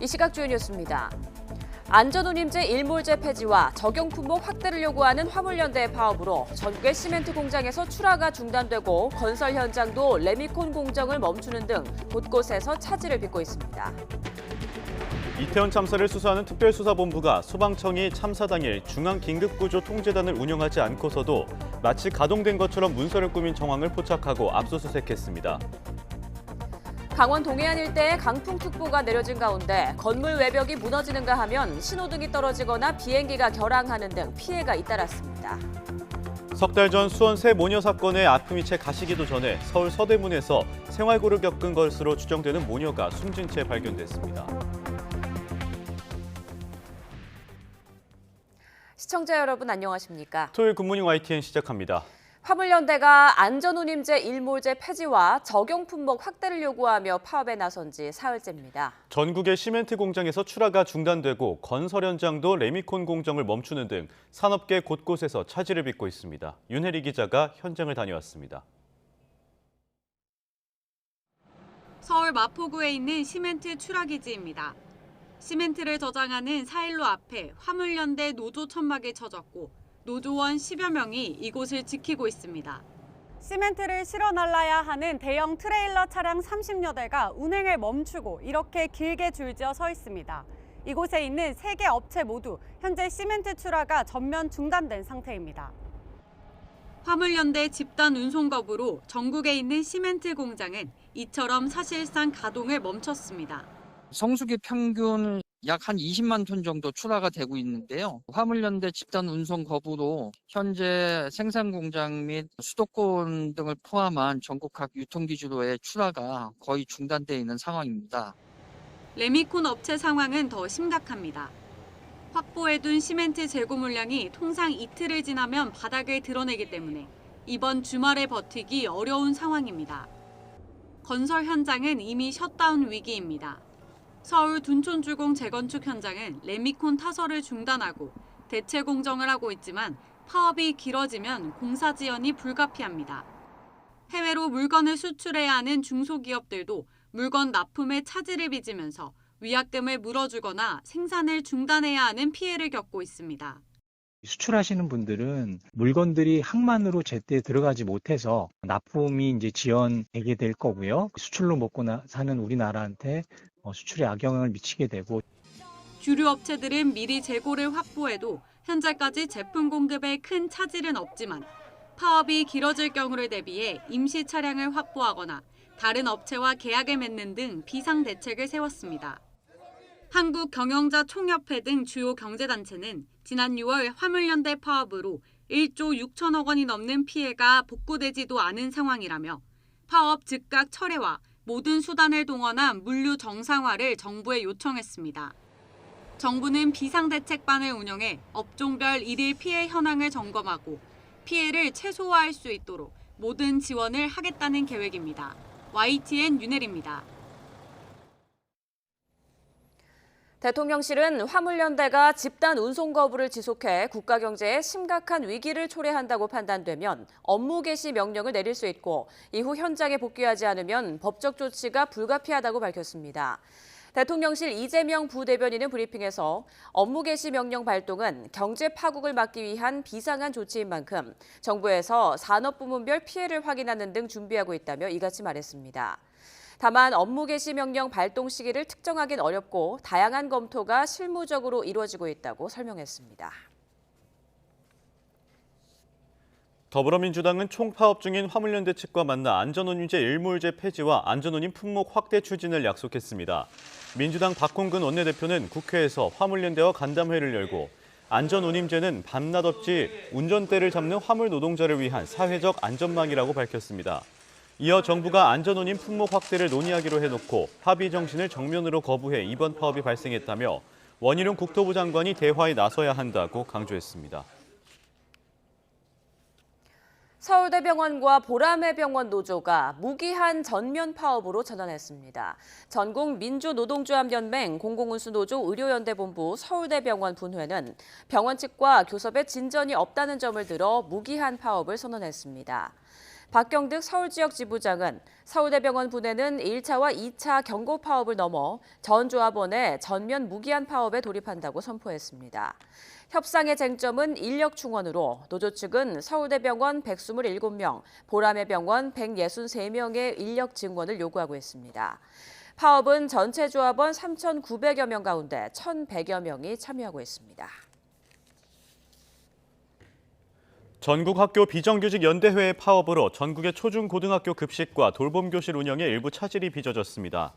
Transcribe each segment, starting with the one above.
이 시각 주요 뉴스입니다. 안전운임제 일몰제 폐지와 적용 품목 확대를 요구하는 화물연대의 파업으로 전국의 시멘트 공장에서 출하가 중단되고 건설 현장도 레미콘 공정을 멈추는 등 곳곳에서 차질을 빚고 있습니다. 이태원 참사를 수사하는 특별수사본부가 소방청이 참사 당일 중앙긴급구조통제단을 운영하지 않고서도 마치 가동된 것처럼 문서를 꾸민 정황을 포착하고 압수수색했습니다. 강원 동해안 일대에 강풍특보가 내려진 가운데 건물 외벽이 무너지는가 하면 신호등이 떨어지거나 비행기가 결항하는 등 피해가 잇따랐습니다. 석 달 전 수원 새 모녀 사건의 아픔이 채 가시기도 전에 서울 서대문에서 생활고를 겪은 것으로 추정되는 모녀가 숨진 채 발견됐습니다. 시청자 여러분 안녕하십니까? 토요일 굿모닝 YTN 시작합니다. 화물연대가 안전운임제 일몰제 폐지와 적용 품목 확대를 요구하며 파업에 나선 지 사흘째입니다. 전국의 시멘트 공장에서 출하가 중단되고 건설 현장도 레미콘 공정을 멈추는 등 산업계 곳곳에서 차질을 빚고 있습니다. 윤혜리 기자가 현장을 다녀왔습니다. 서울 마포구에 있는 시멘트 출하기지입니다. 시멘트를 저장하는 사일로 앞에 화물연대 노조 천막이 쳐졌고 노조원 10여 명이 이곳을 지키고 있습니다. 시멘트를 실어 날라야 하는 대형 트레일러 차량 30여 대가 운행을 멈추고 이렇게 길게 줄지어 서 있습니다. 이곳에 있는 3개 업체 모두 현재 시멘트 출하가 전면 중단된 상태입니다. 화물연대 집단 운송 거부로 전국에 있는 시멘트 공장은 이처럼 사실상 가동을 멈췄습니다. 성수기 평균 약 한 20만 톤 정도 출하가 되고 있는데요. 화물연대 집단 운송 거부로 현재 생산 공장 및 수도권 등을 포함한 전국 각 유통기지로의 출하가 거의 중단되어 있는 상황입니다. 레미콘 업체 상황은 더 심각합니다. 확보해둔 시멘트 재고 물량이 통상 이틀을 지나면 바닥을 드러내기 때문에 이번 주말에 버티기 어려운 상황입니다. 건설 현장은 이미 셧다운 위기입니다. 서울 둔촌주공 재건축 현장은 레미콘 타설을 중단하고 대체 공정을 하고 있지만 파업이 길어지면 공사 지연이 불가피합니다. 해외로 물건을 수출해야 하는 중소기업들도 물건 납품에 차질을 빚으면서 위약금을 물어주거나 생산을 중단해야 하는 피해를 겪고 있습니다. 수출하시는 분들은 물건들이 항만으로 제때 들어가지 못해서 납품이 이제 지연되게 될 거고요. 수출로 먹고 사는 우리나라한테 수출에 악영향을 미치게 되고. 주류 업체들은 미리 재고를 확보해도 현재까지 제품 공급에 큰 차질은 없지만 파업이 길어질 경우를 대비해 임시 차량을 확보하거나 다른 업체와 계약을 맺는 등 비상 대책을 세웠습니다. 한국경영자총협회 등 주요 경제단체는 지난 6월 화물연대 파업으로 1조 6천억 원이 넘는 피해가 복구되지도 않은 상황이라며 파업 즉각 철회와 모든 수단을 동원한 물류 정상화를 정부에 요청했습니다. 정부는 비상대책반을 운영해 업종별 일일 피해 현황을 점검하고 피해를 최소화할 수 있도록 모든 지원을 하겠다는 계획입니다. YTN 윤혜리입니다. 대통령실은 화물연대가 집단 운송 거부를 지속해 국가 경제에 심각한 위기를 초래한다고 판단되면 업무 개시 명령을 내릴 수 있고 이후 현장에 복귀하지 않으면 법적 조치가 불가피하다고 밝혔습니다. 대통령실 이재명 부대변인은 브리핑에서 업무 개시 명령 발동은 경제 파국을 막기 위한 비상한 조치인 만큼 정부에서 산업부문별 피해를 확인하는 등 준비하고 있다며 이같이 말했습니다. 다만 업무 개시 명령 발동 시기를 특정하긴 어렵고 다양한 검토가 실무적으로 이루어지고 있다고 설명했습니다. 더불어민주당은 총파업 중인 화물연대 측과 만나 안전운임제 일몰제 폐지와 안전운임 품목 확대 추진을 약속했습니다. 민주당 박홍근 원내대표는 국회에서 화물연대와 간담회를 열고 안전운임제는 밤낮 없이 운전대를 잡는 화물 노동자를 위한 사회적 안전망이라고 밝혔습니다. 이어 정부가 안전운임 품목 확대를 논의하기로 해놓고 합의 정신을 정면으로 거부해 이번 파업이 발생했다며 원희룡 국토부 장관이 대화에 나서야 한다고 강조했습니다. 서울대병원과 보라매병원 노조가 무기한 전면 파업으로 전환했습니다. 전국민주노동조합연맹 공공운수노조 의료연대본부 서울대병원 분회는 병원 측과 교섭에 진전이 없다는 점을 들어 무기한 파업을 선언했습니다. 박경득 서울지역지부장은 서울대병원 분해는 1차와 2차 경고 파업을 넘어 전 조합원의 전면 무기한 파업에 돌입한다고 선포했습니다. 협상의 쟁점은 인력 충원으로 노조 측은 서울대병원 127명, 보라매병원 163명의 인력 증원을 요구하고 있습니다. 파업은 전체 조합원 3,900여 명 가운데 1,100여 명이 참여하고 있습니다. 전국 학교 비정규직 연대회의 파업으로 전국의 초중고등학교 급식과 돌봄교실 운영에 일부 차질이 빚어졌습니다.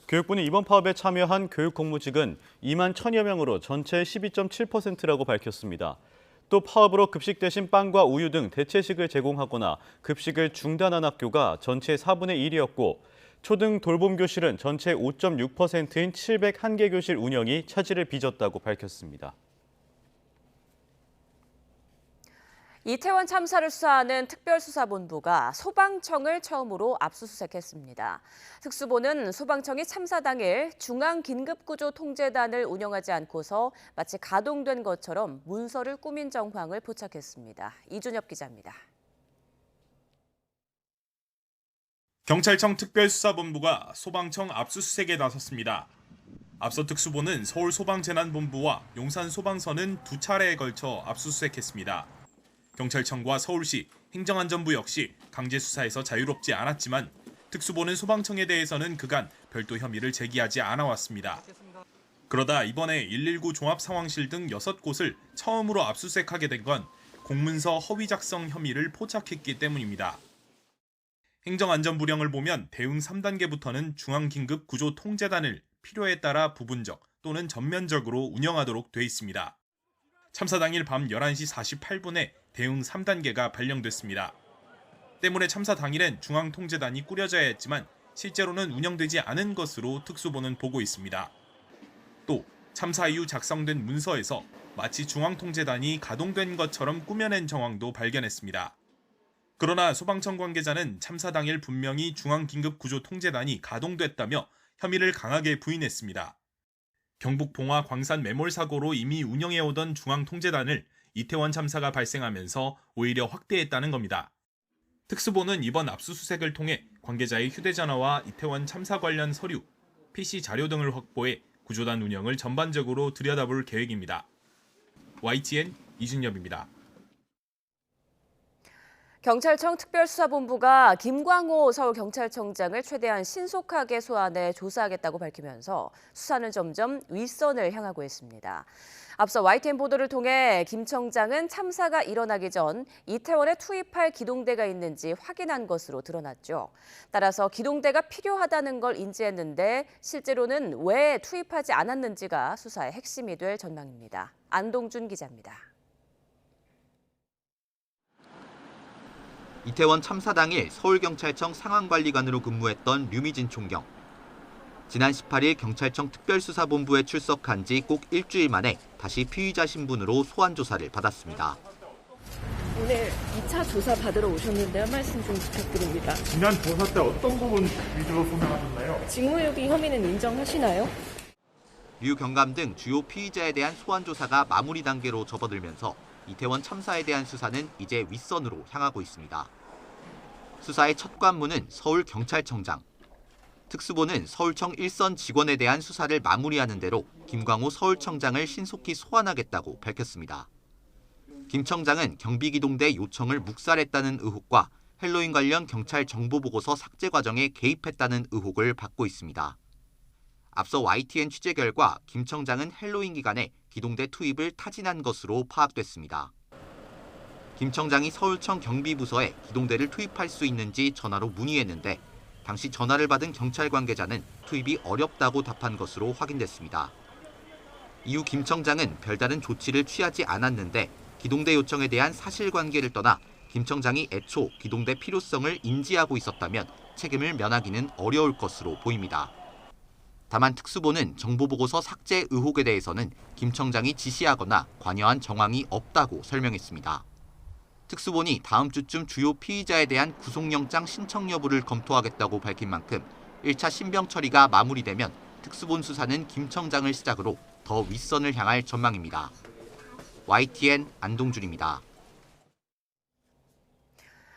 교육부는 이번 파업에 참여한 교육공무직은 2만 1,000여 명으로 전체의 12.7%라고 밝혔습니다. 또 파업으로 급식 대신 빵과 우유 등 대체식을 제공하거나 급식을 중단한 학교가 전체의 4분의 1이었고 초등 돌봄교실은 전체의 5.6%인 701개 교실 운영이 차질을 빚었다고 밝혔습니다. 이태원 참사를 수사하는 특별수사본부가 소방청을 처음으로 압수수색했습니다. 특수본은 소방청이 참사 당일 중앙긴급구조통제단을 운영하지 않고서 마치 가동된 것처럼 문서를 꾸민 정황을 포착했습니다. 이준엽 기자입니다. 경찰청 특별수사본부가 소방청 압수수색에 나섰습니다. 앞서 특수본은 서울소방재난본부와 용산소방서는 2차례에 걸쳐 압수수색했습니다. 경찰청과 서울시, 행정안전부 역시 강제 수사에서 자유롭지 않았지만 특수본은 소방청에 대해서는 그간 별도 혐의를 제기하지 않아왔습니다. 그러다 이번에 119 종합상황실 등 6곳을 처음으로 압수수색하게 된 건 공문서 허위 작성 혐의를 포착했기 때문입니다. 행정안전부령을 보면 대응 3단계부터는 중앙긴급구조통제단을 필요에 따라 부분적 또는 전면적으로 운영하도록 돼 있습니다. 참사 당일 밤 11시 48분에 대응 3단계가 발령됐습니다. 때문에 참사 당일엔 중앙통제단이 꾸려져야 했지만 실제로는 운영되지 않은 것으로 특수본은 보고 있습니다. 또 참사 이후 작성된 문서에서 마치 중앙통제단이 가동된 것처럼 꾸며낸 정황도 발견했습니다. 그러나 소방청 관계자는 참사 당일 분명히 중앙긴급구조통제단이 가동됐다며 혐의를 강하게 부인했습니다. 경북 봉화 광산 매몰 사고로 이미 운영해오던 중앙통제단을 이태원 참사가 발생하면서 오히려 확대했다는 겁니다. 특수본은 이번 압수수색을 통해 관계자의 휴대전화와 이태원 참사 관련 서류, PC 자료 등을 확보해 구조단 운영을 전반적으로 들여다볼 계획입니다. YTN 이준엽입니다. 경찰청 특별수사본부가 김광호 서울경찰청장을 최대한 신속하게 소환해 조사하겠다고 밝히면서 수사는 점점 윗선을 향하고 있습니다. 앞서 YTN 보도를 통해 김 청장은 참사가 일어나기 전 이태원에 투입할 기동대가 있는지 확인한 것으로 드러났죠. 따라서 기동대가 필요하다는 걸 인지했는데 실제로는 왜 투입하지 않았는지가 수사의 핵심이 될 전망입니다. 안동준 기자입니다. 이태원 참사 당일 서울경찰청 상황관리관으로 근무했던 류미진 총경. 지난 18일 경찰청 특별수사본부에 출석한 지 꼭 일주일 만에 다시 피의자 신분으로 소환 조사를 받았습니다. 오늘 2차 조사 받으러 오셨는데요. 말씀 좀 부탁드립니다. 지난 조사 때 어떤 부분 위주로 소명하셨나요? 직무유기 혐의는 인정하시나요? 류 경감 등 주요 피의자에 대한 소환 조사가 마무리 단계로 접어들면서 이태원 참사에 대한 수사는 이제 윗선으로 향하고 있습니다. 수사의 첫 관문은 서울경찰청장. 특수본은 서울청 일선 직원에 대한 수사를 마무리하는 대로 김광호 서울청장을 신속히 소환하겠다고 밝혔습니다. 김 청장은 경비기동대 요청을 묵살했다는 의혹과 헬로윈 관련 경찰 정보보고서 삭제 과정에 개입했다는 의혹을 받고 있습니다. 앞서 YTN 취재 결과 김 청장은 헬로윈 기간에 기동대 투입을 타진한 것으로 파악됐습니다. 김 청장이 서울청 경비부서에 기동대를 투입할 수 있는지 전화로 문의했는데 당시 전화를 받은 경찰 관계자는 투입이 어렵다고 답한 것으로 확인됐습니다. 이후 김 청장은 별다른 조치를 취하지 않았는데 기동대 요청에 대한 사실관계를 떠나 김 청장이 애초 기동대 필요성을 인지하고 있었다면 책임을 면하기는 어려울 것으로 보입니다. 다만 특수본은 정보보고서 삭제 의혹에 대해서는 김 청장이 지시하거나 관여한 정황이 없다고 설명했습니다. 특수본이 다음 주쯤 주요 피의자에 대한 구속영장 신청 여부를 검토하겠다고 밝힌 만큼 1차 신병 처리가 마무리되면 특수본 수사는 김 청장을 시작으로 더 윗선을 향할 전망입니다. YTN 안동준입니다.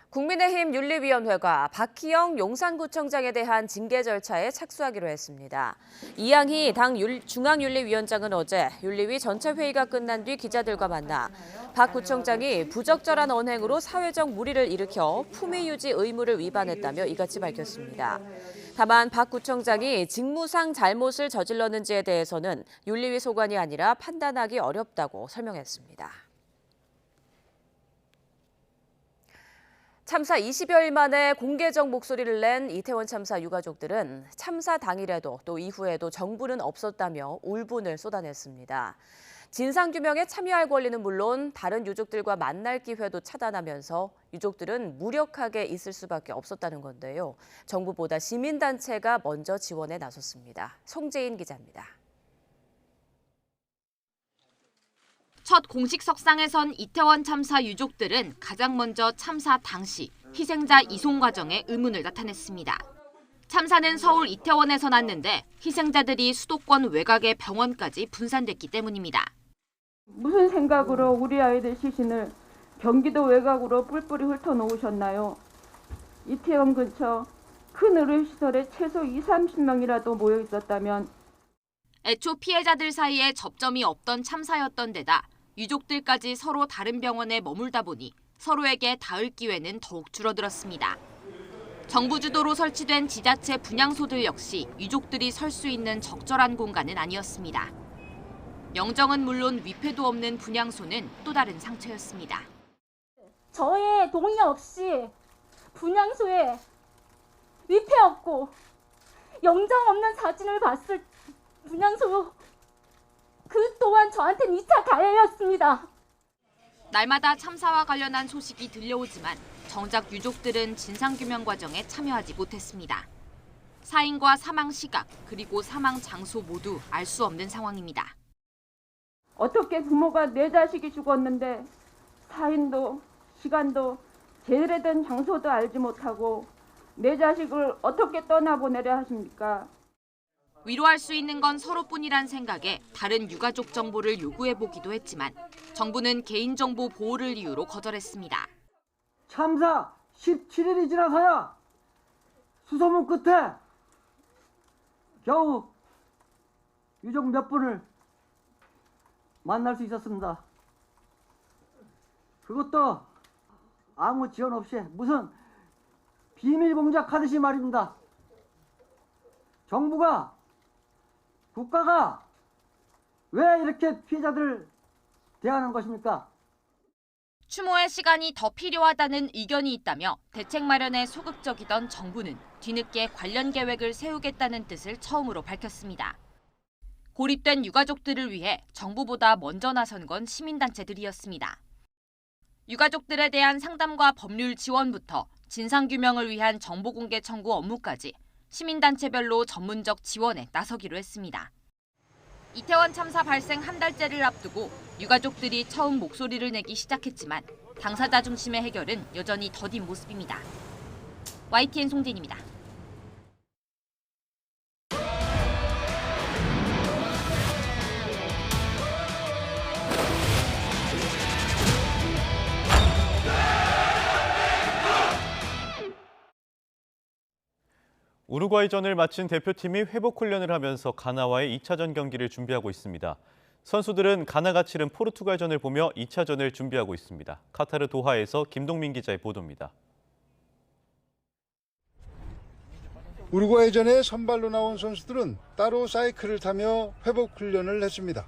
국민의힘 윤리위원회가 박희영 용산구청장에 대한 징계 절차에 착수하기로 했습니다. 이양희 당 중앙윤리위원장은 어제 윤리위 전체 회의가 끝난 뒤 기자들과 만나 박 구청장이 부적절한 언행으로 사회적 물의를 일으켜 품위유지 의무를 위반했다며 이같이 밝혔습니다. 다만 박 구청장이 직무상 잘못을 저질렀는지에 대해서는 윤리위 소관이 아니라 판단하기 어렵다고 설명했습니다. 참사 20여일 만에 공개적 목소리를 낸 이태원 참사 유가족들은 참사 당일에도 또 이후에도 정부는 없었다며 울분을 쏟아냈습니다. 진상규명에 참여할 권리는 물론 다른 유족들과 만날 기회도 차단하면서 유족들은 무력하게 있을 수밖에 없었다는 건데요. 정부보다 시민단체가 먼저 지원에 나섰습니다. 송재인 기자입니다. 첫 공식 석상에 선 이태원 참사 유족들은 가장 먼저 참사 당시 희생자 이송 과정에 의문을 나타냈습니다. 참사는 서울 이태원에서 났는데 희생자들이 수도권 외곽의 병원까지 분산됐기 때문입니다. 무슨 생각으로 우리 아이들 시신을 경기도 외곽으로 뿔뿔이 훑어놓으셨나요? 이태원 근처 큰 의료시설에 최소 20-30명이라도 모여 있었다면 애초 피해자들 사이에 접점이 없던 참사였던 데다 유족들까지 서로 다른 병원에 머물다 보니 서로에게 닿을 기회는 더욱 줄어들었습니다. 정부 주도로 설치된 지자체 분향소들 역시 유족들이 설 수 있는 적절한 공간은 아니었습니다. 영정은 물론 위패도 없는 분향소는 또 다른 상처였습니다. 저의 동의 없이 분향소에 위패 없고 영정 없는 사진을 봤을 분향소 그 또한 저한테는 2차 가해였습니다. 날마다 참사와 관련한 소식이 들려오지만 정작 유족들은 진상규명 과정에 참여하지 못했습니다. 사인과 사망 시각 그리고 사망 장소 모두 알 수 없는 상황입니다. 어떻게 부모가 내 자식이 죽었는데 사인도 시간도 제대로 된 장소도 알지 못하고 내 자식을 어떻게 떠나보내려 하십니까? 위로할 수 있는 건 서로뿐이란 생각에 다른 유가족 정보를 요구해보기도 했지만 정부는 개인정보 보호를 이유로 거절했습니다. 참사 17일이 지나서야 수소문 끝에 겨우 유족 몇 분을 만날 수 있었습니다. 그것도 아무 지원 없이 무슨 비밀 공작하듯이 말입니다. 정부가 국가가 왜 이렇게 피해자들을 대하는 것입니까? 추모의 시간이 더 필요하다는 의견이 있다며 대책 마련에 소극적이던 정부는 뒤늦게 관련 계획을 세우겠다는 뜻을 처음으로 밝혔습니다. 고립된 유가족들을 위해 정부보다 먼저 나선 건 시민단체들이었습니다. 유가족들에 대한 상담과 법률 지원부터 진상규명을 위한 정보공개 청구 업무까지 시민단체별로 전문적 지원에 나서기로 했습니다. 이태원 참사 발생 한 달째를 앞두고 유가족들이 처음 목소리를 내기 시작했지만 당사자 중심의 해결은 여전히 더딘 모습입니다. YTN 송진입니다. 우루과이전을 마친 대표팀이 회복 훈련을 하면서 가나와의 2차전 경기를 준비하고 있습니다. 선수들은 가나가 치른 포르투갈전을 보며 2차전을 준비하고 있습니다. 카타르 도하에서 김동민 기자의 보도입니다. 우루과이전에 선발로 나온 선수들은 따로 사이클을 타며 회복 훈련을 했습니다.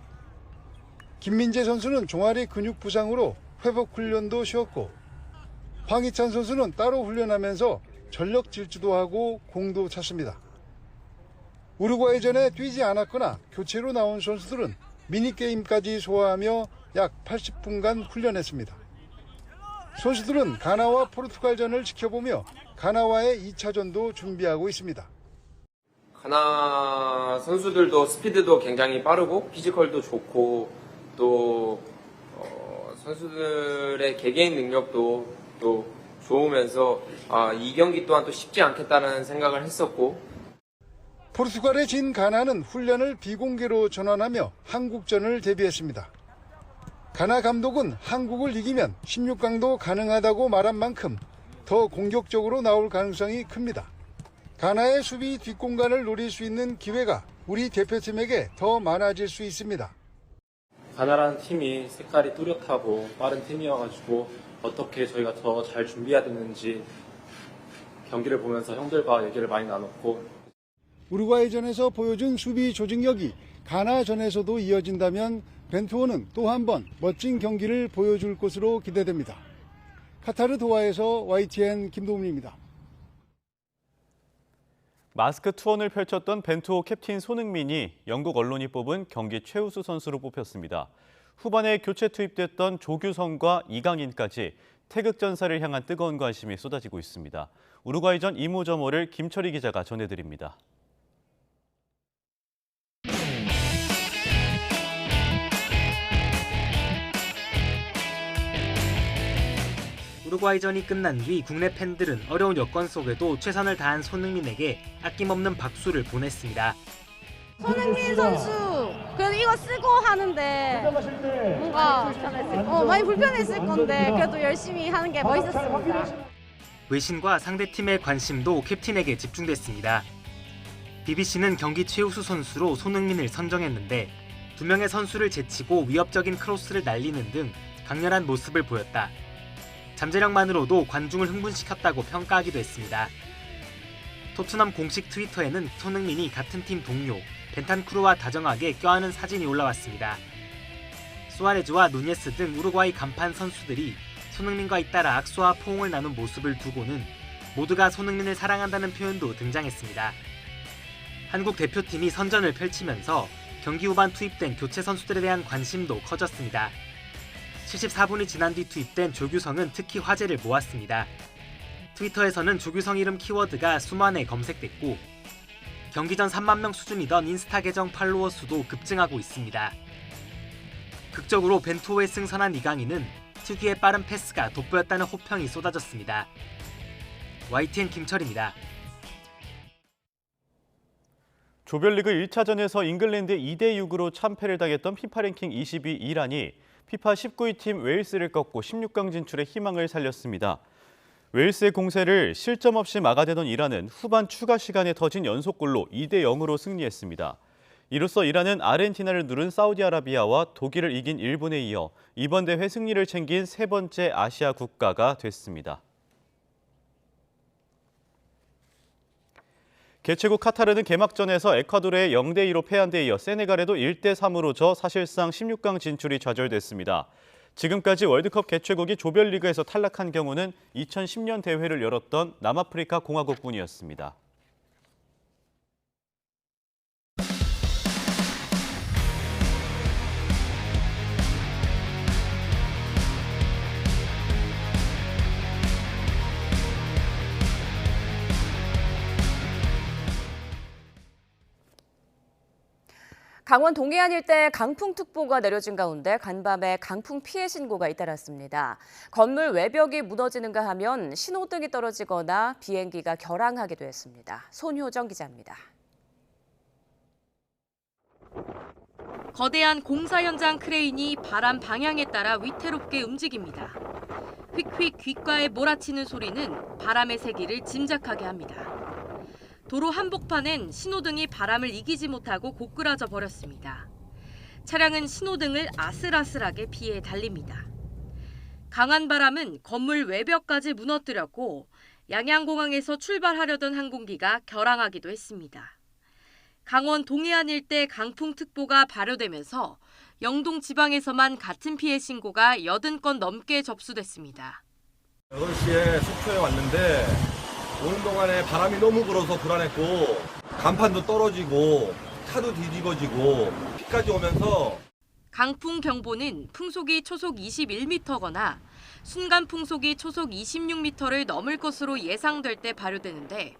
김민재 선수는 종아리 근육 부상으로 회복 훈련도 쉬었고 황희찬 선수는 따로 훈련하면서 전력 질주도 하고 공도 찼습니다. 우루과이전에 뛰지 않았거나 교체로 나온 선수들은 미니게임까지 소화하며 약 80분간 훈련했습니다. 선수들은 가나와 포르투갈전을 지켜보며 가나와의 2차전도 준비하고 있습니다. 가나 선수들도 스피드도 굉장히 빠르고 피지컬도 좋고 또 선수들의 개개인 능력도 또 좋으면서 이 경기 또한 또 쉽지 않겠다는 생각을 했었고 포르투갈에 진 가나는 훈련을 비공개로 전환하며 한국전을 대비했습니다. 가나 감독은 한국을 이기면 16강도 가능하다고 말한 만큼 더 공격적으로 나올 가능성이 큽니다. 가나의 수비 뒷공간을 노릴 수 있는 기회가 우리 대표팀에게 더 많아질 수 있습니다. 가나라는 팀이 색깔이 뚜렷하고 빠른 팀이어가지고 어떻게 저희가 더 잘 준비해야 되는지 경기를 보면서 형들과 얘기를 많이 나눴고, 우루과이전에서 보여준 수비 조직력이 가나전에서도 이어진다면 벤투호는 또 한 번 멋진 경기를 보여줄 것으로 기대됩니다. 카타르 도하에서 YTN 김도훈입니다. 마스크 투혼을 펼쳤던 벤투호 캡틴 손흥민이 영국 언론이 뽑은 경기 최우수 선수로 뽑혔습니다. 후반에 교체 투입됐던 조규성과 이강인까지 태극전사를 향한 뜨거운 관심이 쏟아지고 있습니다. 우루과이전 2무점호를 김철희 기자가 전해드립니다. 우루과이전이 끝난 뒤 국내 팬들은 어려운 여건 속에도 최선을 다한 손흥민에게 아낌없는 박수를 보냈습니다. 손흥민 선수 그래도 이거 쓰고 하는데 뭔가 많이 불편했을 건데 그래도 열심히 하는 게 멋있었습니다. 외신과 상대팀의 관심도 캡틴에게 집중됐습니다. BBC는 경기 최우수 선수로 손흥민을 선정했는데 2명의 선수를 제치고 위협적인 크로스를 날리는 등 강렬한 모습을 보였다. 잠재력만으로도 관중을 흥분시켰다고 평가하기도 했습니다. 토트넘 공식 트위터에는 손흥민이 같은 팀 동료 벤탄쿠르와 다정하게 껴안은 사진이 올라왔습니다. 수아레즈와 누니에스 등 우루과이 간판 선수들이 손흥민과 잇따라 악수와 포옹을 나눈 모습을 두고는 모두가 손흥민을 사랑한다는 표현도 등장했습니다. 한국 대표팀이 선전을 펼치면서 경기 후반 투입된 교체 선수들에 대한 관심도 커졌습니다. 74분이 지난 뒤 투입된 조규성은 특히 화제를 모았습니다. 트위터에서는 조규성 이름 키워드가 수만에 검색됐고 경기 전 3만 명 수준이던 인스타 계정 팔로워 수도 급증하고 있습니다. 극적으로 벤투호에 승선한 이강인은 특유의 빠른 패스가 돋보였다는 호평이 쏟아졌습니다. YTN 김철입니다. 조별리그 1차전에서 잉글랜드에 2대6으로 참패를 당했던 피파 랭킹 22 이란이 피파 19위 팀 웨일스를 꺾고 16강 진출의 희망을 살렸습니다. 웨일스의 공세를 실점 없이 막아내던 이란은 후반 추가 시간에 터진 연속골로 2대0으로 승리했습니다. 이로써 이란은 아르헨티나를 누른 사우디아라비아와 독일을 이긴 일본에 이어 이번 대회 승리를 챙긴 세 번째 아시아 국가가 됐습니다. 개최국 카타르는 개막전에서 에콰도르에 0대2로 패한 데 이어 세네갈에도 1대3으로 져 사실상 16강 진출이 좌절됐습니다. 지금까지 월드컵 개최국이 조별리그에서 탈락한 경우는 2010년 대회를 열었던 남아프리카 공화국뿐이었습니다. 강원 동해안 일대 강풍특보가 내려진 가운데 간밤에 강풍 피해 신고가 잇따랐습니다. 건물 외벽이 무너지는가 하면 신호등이 떨어지거나 비행기가 결항하기도 했습니다. 손효정 기자입니다. 거대한 공사 현장 크레인이 바람 방향에 따라 위태롭게 움직입니다. 휙휙 귓가에 몰아치는 소리는 바람의 세기를 짐작하게 합니다. 도로 한복판엔 신호등이 바람을 이기지 못하고 고꾸라져 버렸습니다. 차량은 신호등을 아슬아슬하게 피해 달립니다. 강한 바람은 건물 외벽까지 무너뜨렸고 양양공항에서 출발하려던 항공기가 결항하기도 했습니다. 강원 동해안 일대 강풍특보가 발효되면서 영동 지방에서만 같은 피해 신고가 80건 넘게 접수됐습니다. 8시에 속초에 왔는데 오는 동안에 바람이 너무 불어서 불안했고 간판도 떨어지고 차도 뒤집어지고 피까지 오면서 강풍 경보는 풍속이 초속 21m거나 순간 풍속이 초속 26m를 넘을 것으로 예상될 때 발효되는데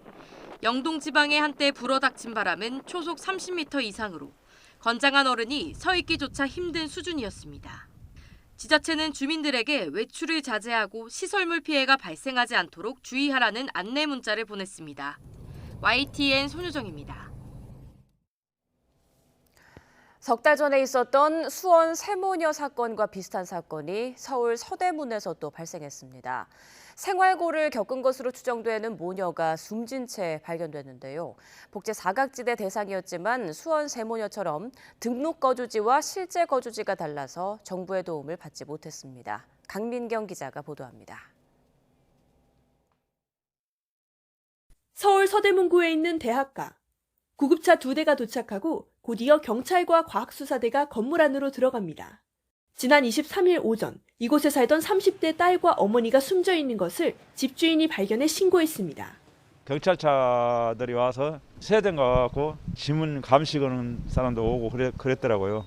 영동 지방에 한때 불어닥친 바람은 초속 30m 이상으로 건장한 어른이 서 있기조차 힘든 수준이었습니다. 지자체는 주민들에게 외출을 자제하고 시설물 피해가 발생하지 않도록 주의하라는 안내 문자를 보냈습니다. YTN 손효정입니다. 석 달 전에 있었던 수원 세모녀 사건과 비슷한 사건이 서울 서대문에서 또 발생했습니다. 생활고를 겪은 것으로 추정되는 모녀가 숨진 채 발견됐는데요. 복제 사각지대 대상이었지만 수원 세모녀처럼 등록 거주지와 실제 거주지가 달라서 정부의 도움을 받지 못했습니다. 강민경 기자가 보도합니다. 서울 서대문구에 있는 대학가. 구급차 2대가 도착하고 곧이어 경찰과 과학수사대가 건물 안으로 들어갑니다. 지난 23일 오전 이곳에 살던 30대 딸과 어머니가 숨져 있는 것을 집주인이 발견해 신고했습니다. 경찰차들이 와서 세대가 와갖고 지문 감식하는 사람도 오고 그랬더라고요.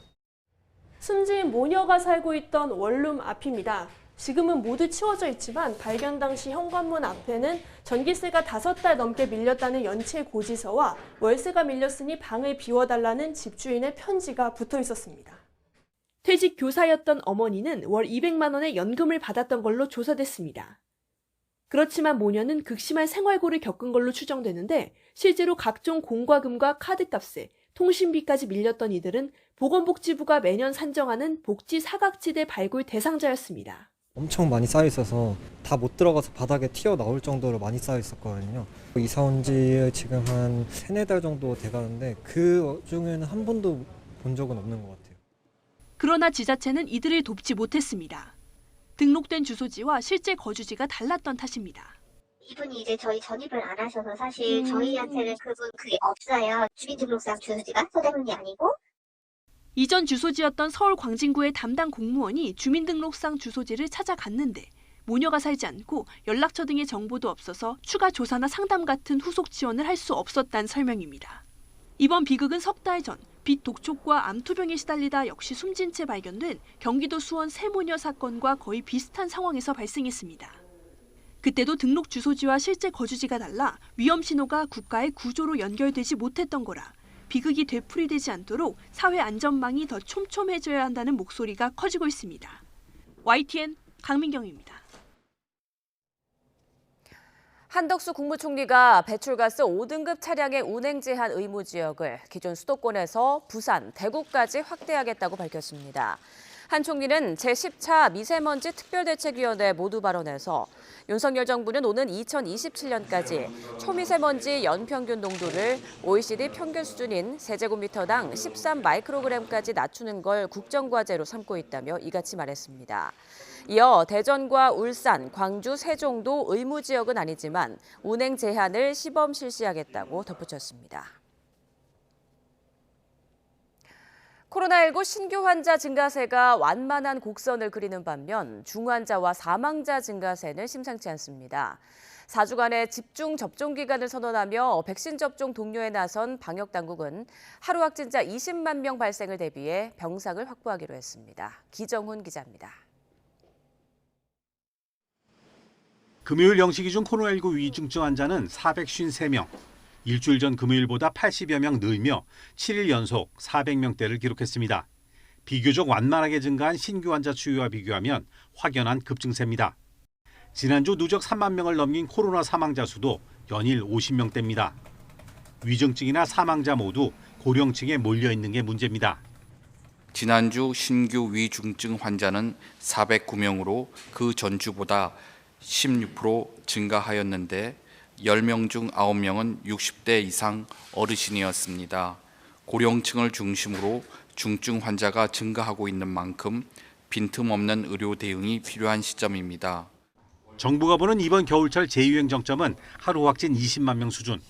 숨진 모녀가 살고 있던 원룸 앞입니다. 지금은 모두 치워져 있지만 발견 당시 현관문 앞에는 전기세가 5달 넘게 밀렸다는 연체 고지서와 월세가 밀렸으니 방을 비워달라는 집주인의 편지가 붙어 있었습니다. 퇴직 교사였던 어머니는 월 200만 원의 연금을 받았던 걸로 조사됐습니다. 그렇지만 모녀는 극심한 생활고를 겪은 걸로 추정되는데 실제로 각종 공과금과 카드값에 통신비까지 밀렸던 이들은 보건복지부가 매년 산정하는 복지 사각지대 발굴 대상자였습니다. 엄청 많이 쌓여 있어서 다 못 들어가서 바닥에 튀어나올 정도로 많이 쌓여 있었거든요. 이사 온 지 지금 한 3-4달 정도 돼가는데 그 중에는 한 번도 본 적은 없는 것 같아요. 그러나 지자체는 이들을 돕지 못했습니다. 등록된 주소지와 실제 거주지가 달랐던 탓입니다. 이분이 이제 저희 전입을 안 하셔서 사실 저희한테는 그게 없어요. 주민등록상 주소지가 서대문이 아니고. 이전 주소지였던 서울 광진구의 담당 공무원이 주민등록상 주소지를 찾아갔는데 모녀가 살지 않고 연락처 등의 정보도 없어서 추가 조사나 상담 같은 후속 지원을 할 수 없었다는 설명입니다. 이번 비극은 석 달 전 빛 독촉과 암투병에 시달리다 역시 숨진 채 발견된 경기도 수원 세모녀 사건과 거의 비슷한 상황에서 발생했습니다. 그때도 등록 주소지와 실제 거주지가 달라 위험 신호가 국가의 구조로 연결되지 못했던 거라 비극이 되풀이되지 않도록 사회 안전망이 더 촘촘해져야 한다는 목소리가 커지고 있습니다. YTN 강민경입니다. 한덕수 국무총리가 배출가스 5등급 차량의 운행 제한 의무 지역을 기존 수도권에서 부산, 대구까지 확대하겠다고 밝혔습니다. 한 총리는 제10차 미세먼지 특별대책위원회 모두 발언에서 윤석열 정부는 오는 2027년까지 초미세먼지 연평균 농도를 OECD 평균 수준인 세제곱미터당 13마이크로그램까지 낮추는 걸 국정과제로 삼고 있다며 이같이 말했습니다. 이어 대전과 울산, 광주, 세종도 의무 지역은 아니지만 운행 제한을 시범 실시하겠다고 덧붙였습니다. 코로나19 신규 환자 증가세가 완만한 곡선을 그리는 반면 중환자와 사망자 증가세는 심상치 않습니다. 4주간의 집중 접종 기간을 선언하며 백신 접종 독려에 나선 방역당국은 하루 확진자 20만 명 발생을 대비해 병상을 확보하기로 했습니다. 기정훈 기자입니다. 금요일 0시 기준 코로나19 위중증 환자는 453명. 일주일 전 금요일보다 80여 명 늘며 7일 연속 400명대를 기록했습니다. 비교적 완만하게 증가한 신규 환자 추이와 비교하면 확연한 급증세입니다. 지난주 누적 3만 명을 넘긴 코로나 사망자 수도 연일 50명대입니다. 위중증이나 사망자 모두 고령층에 몰려 있는 게 문제입니다. 지난주 신규 위중증 환자는 409명으로 그 전주보다 16% 증가하였는데 10명 중 9명은 60대 이상 어르신이었습니다. 고령층을 중심으로 중증 환자가 증가하고 있는 만큼 빈틈없는 의료 대응이 필요한 시점입니다. 정부가 보는 이번 겨울철 재유행 정점은 하루 확진 20만 명 수준.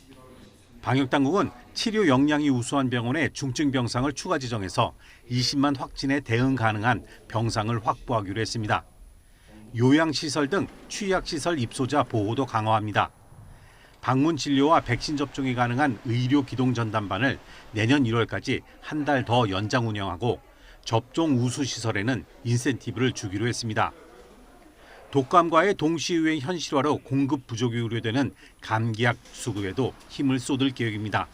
방역당국은 치료 역량이 우수한 병원에 중증 병상을 추가 지정해서 20만 확진에 대응 가능한 병상을 확보하기로 했습니다. 요양시설 등 취약시설 입소자 보호도 강화합니다. 방문 진료와 백신 접종이 가능한 의료 기동 전담반을 내년 1월까지 한 달 더 연장 운영하고 접종 우수 시설에는 인센티브를 주기로 했습니다. 독감과의 동시유행 현실화로 공급 부족이 우려되는 감기약 수급에도 힘을 쏟을 계획입니다.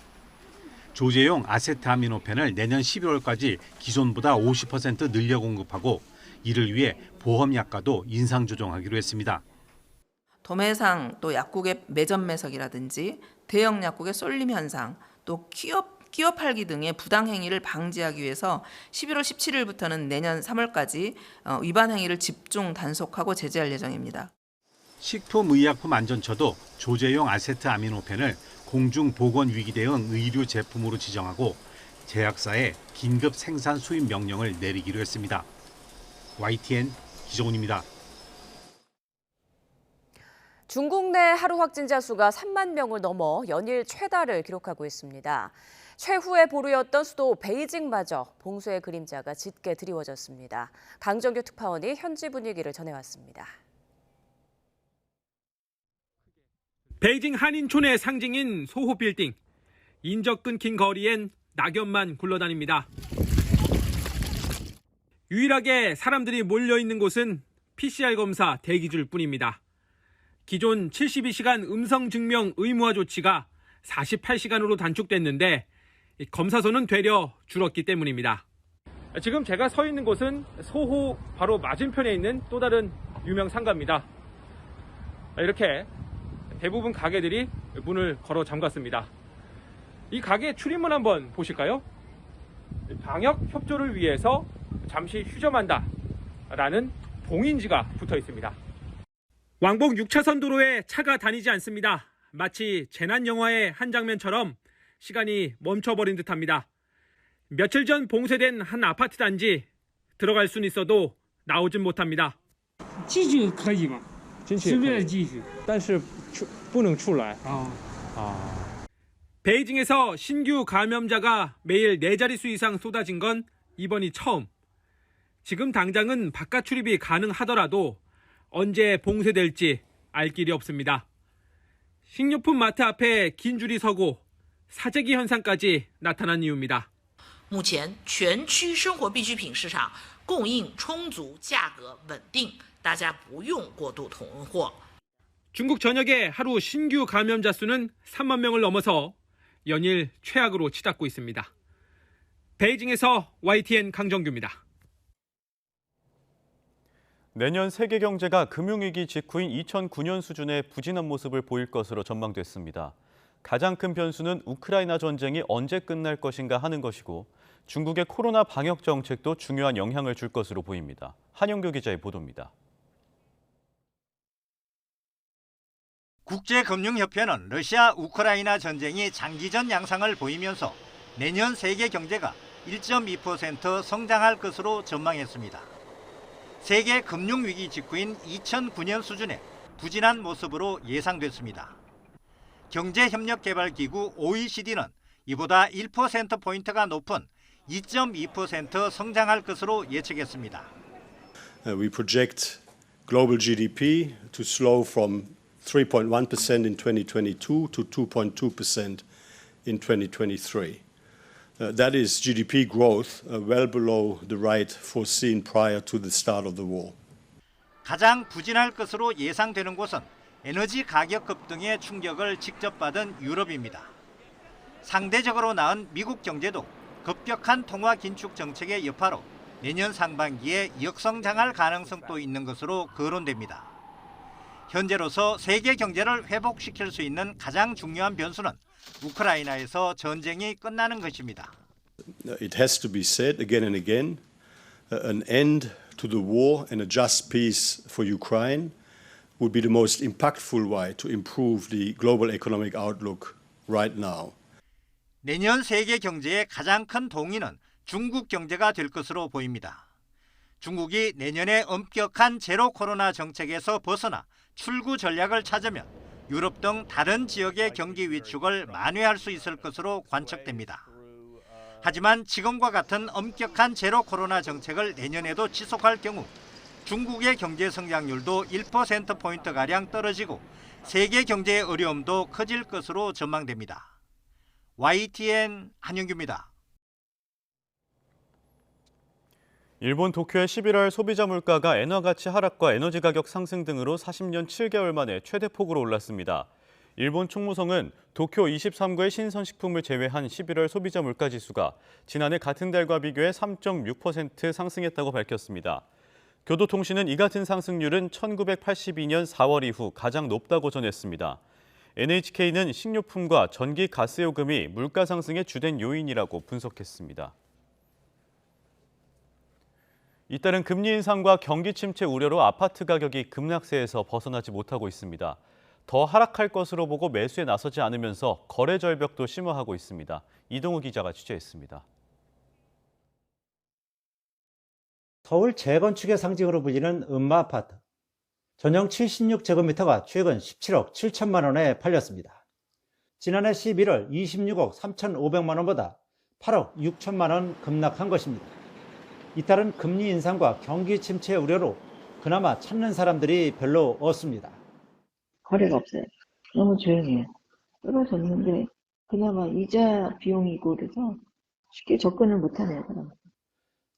조제용 아세트아미노펜을 내년 11월까지 기존보다 50% 늘려 공급하고 이를 위해 보험약가도 인상 조정하기로 했습니다. 도매상 또 약국의 매점 매석이라든지 대형 약국의 쏠림 현상 또 취업 끼워 팔기 등의 부당 행위를 방지하기 위해서 11월 17일부터는 내년 3월까지 위반 행위를 집중 단속하고 제재할 예정입니다. 식품의약품안전처도 조제용 아세트아미노펜을 공중보건위기대응 의료 제품으로 지정하고 제약사에 긴급 생산 수입 명령을 내리기로 했습니다. YTN 기정훈입니다. 중국 내 하루 확진자 수가 3만 명을 넘어 연일 최다를 기록하고 있습니다. 최후의 보루였던 수도 베이징마저 봉쇄의 그림자가 짙게 드리워졌습니다. 강정규 특파원이 현지 분위기를 전해왔습니다. 베이징 한인촌의 상징인 소호 빌딩. 인적 끊긴 거리엔 낙엽만 굴러다닙니다. 유일하게 사람들이 몰려있는 곳은 PCR 검사 대기줄 뿐입니다. 기존 72시간 음성 증명 의무화 조치가 48시간으로 단축됐는데 검사소는 되려 줄었기 때문입니다. 지금 제가 서 있는 곳은 소호 바로 맞은편에 있는 또 다른 유명 상가입니다. 이렇게 대부분 가게들이 문을 걸어 잠갔습니다. 이 가게 출입문 한번 보실까요? 방역 협조를 위해서 잠시 휴점한다라는 봉인지가 붙어 있습니다. 왕복 6차선 도로에 차가 다니지 않습니다. 마치 재난 영화의 한 장면처럼 시간이 멈춰버린 듯합니다. 며칠 전 봉쇄된 한 아파트 단지 들어갈 수는 있어도 나오진 못합니다. 进去可以吗？随便进去，但是不能出来。 베이징에서 신규 감염자가 매일 4자릿수 이상 쏟아진 건 이번이 처음. 지금 당장은 바깥 출입이 가능하더라도 언제 봉쇄될지 알 길이 없습니다. 식료품 마트 앞에 긴 줄이 서고 사재기 현상까지 나타난 이유입니다. 目前全区生活必需品市场供应充足，价格稳定，大家不用过度囤货。 중국 전역의 하루 신규 감염자 수는 3만 명을 넘어서 연일 최악으로 치닫고 있습니다. 베이징에서 YTN 강정규입니다. 내년 세계 경제가 금융위기 직후인 2009년 수준의 부진한 모습을 보일 것으로 전망됐습니다. 가장 큰 변수는 우크라이나 전쟁이 언제 끝날 것인가 하는 것이고 중국의 코로나 방역 정책도 중요한 영향을 줄 것으로 보입니다. 한영교 기자의 보도입니다. 국제금융협회는 러시아 우크라이나 전쟁이 장기전 양상을 보이면서 내년 세계 경제가 1.2% 성장할 것으로 전망했습니다. 세계 금융위기 직후인 2009년 수준의 부진한 모습으로 예상됐습니다. 경제협력개발기구 OECD는 이보다 1%포인트가 높은 2.2% 성장할 것으로 예측했습니다. We project global GDP to slow from 3.1% in 2022 to 2.2% in 2023. That is GDP growth well below the rate foreseen prior to the start of the war. 가장 부진할 것으로 예상되는 곳은 에너지 가격 급등의 충격을 직접 받은 유럽입니다. 상대적으로 나은 미국 경제도 급격한 통화 긴축 정책의 여파로 내년 상반기에 역성장할 가능성도 있는 것으로 거론됩니다. 현재로서 세계 경제를 회복시킬 수 있는 가장 중요한 변수는 우크라이나에서 전쟁이 끝나는 것입니다. It has to be said again and again, an end to the war and a just peace for Ukraine would be the most impactful way to improve the global economic outlook right now. 내년 세계 경제의 가장 큰 동인은 중국 경제가 될 것으로 보입니다. 중국이 내년에 엄격한 제로 코로나 정책에서 벗어나 출구 전략을 찾으면 유럽 등 다른 지역의 경기 위축을 만회할 수 있을 것으로 관측됩니다. 하지만 지금과 같은 엄격한 제로 코로나 정책을 내년에도 지속할 경우 중국의 경제 성장률도 1%포인트가량 떨어지고 세계 경제의 어려움도 커질 것으로 전망됩니다. YTN 한영규입니다. 일본 도쿄의 11월 소비자 물가가 엔화 가치 하락과 에너지 가격 상승 등으로 40년 7개월 만에 최대폭으로 올랐습니다. 일본 총무성은 도쿄 23구의 신선식품을 제외한 11월 소비자 물가 지수가 지난해 같은 달과 비교해 3.6% 상승했다고 밝혔습니다. 교도통신은 이 같은 상승률은 1982년 4월 이후 가장 높다고 전했습니다. NHK는 식료품과 전기, 가스 요금이 물가 상승의 주된 요인이라고 분석했습니다. 잇따른 금리 인상과 경기 침체 우려로 아파트 가격이 급락세에서 벗어나지 못하고 있습니다. 더 하락할 것으로 보고 매수에 나서지 않으면서 거래 절벽도 심화하고 있습니다. 이동우 기자가 취재했습니다. 서울 재건축의 상징으로 불리는 음마아파트. 전용 76제곱미터가 최근 17억 7천만 원에 팔렸습니다. 지난해 11월 26억 3,500만 원보다 8억 6천만 원 급락한 것입니다. 잇따른 금리 인상과 경기 침체 우려로 그나마 찾는 사람들이 별로 없습니다. 거래가 없어요. 너무 조용해요. 떨어졌는데 그나마 이자 비용이 있고 그래서 쉽게 접근을 못하네요. 그나마.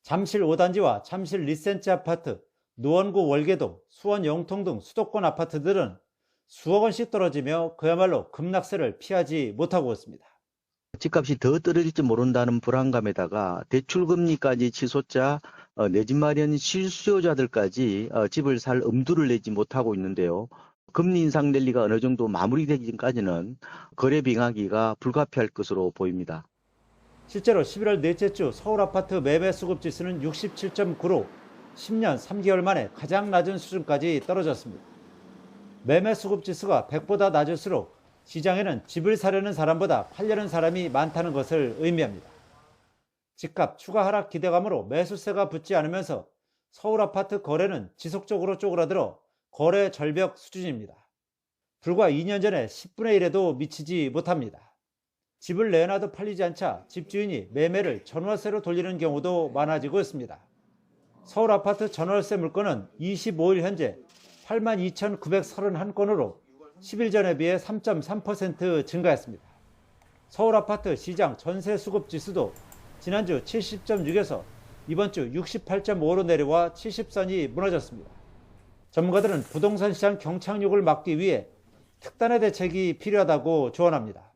잠실 5단지와 잠실 리센지 아파트, 노원구 월계동, 수원 영통 등 수도권 아파트들은 수억 원씩 떨어지며 그야말로 급락세를 피하지 못하고 있습니다. 집값이 더 떨어질지 모른다는 불안감에다가 대출금리까지 치솟자 내 집 마련 실수요자들까지 집을 살 엄두를 내지 못하고 있는데요. 금리 인상 랠리가 어느 정도 마무리되기 전까지는 거래 빙하기가 불가피할 것으로 보입니다. 실제로 11월 넷째 주 서울 아파트 매매 수급 지수는 67.9로 10년 3개월 만에 가장 낮은 수준까지 떨어졌습니다. 매매 수급 지수가 100보다 낮을수록 시장에는 집을 사려는 사람보다 팔려는 사람이 많다는 것을 의미합니다. 집값 추가 하락 기대감으로 매수세가 붙지 않으면서 서울 아파트 거래는 지속적으로 쪼그라들어 거래 절벽 수준입니다. 불과 2년 전에 10분의 1에도 미치지 못합니다. 집을 내놔도 팔리지 않자 집주인이 매매를 전월세로 돌리는 경우도 많아지고 있습니다. 서울 아파트 전월세 물건은 25일 현재 82,931건으로 10일 전에 비해 3.3% 증가했습니다. 서울 아파트 시장 전세 수급 지수도 지난주 70.6에서 이번 주 68.5로 내려와 70선이 무너졌습니다. 전문가들은 부동산 시장 경착륙을 막기 위해 특단의 대책이 필요하다고 조언합니다.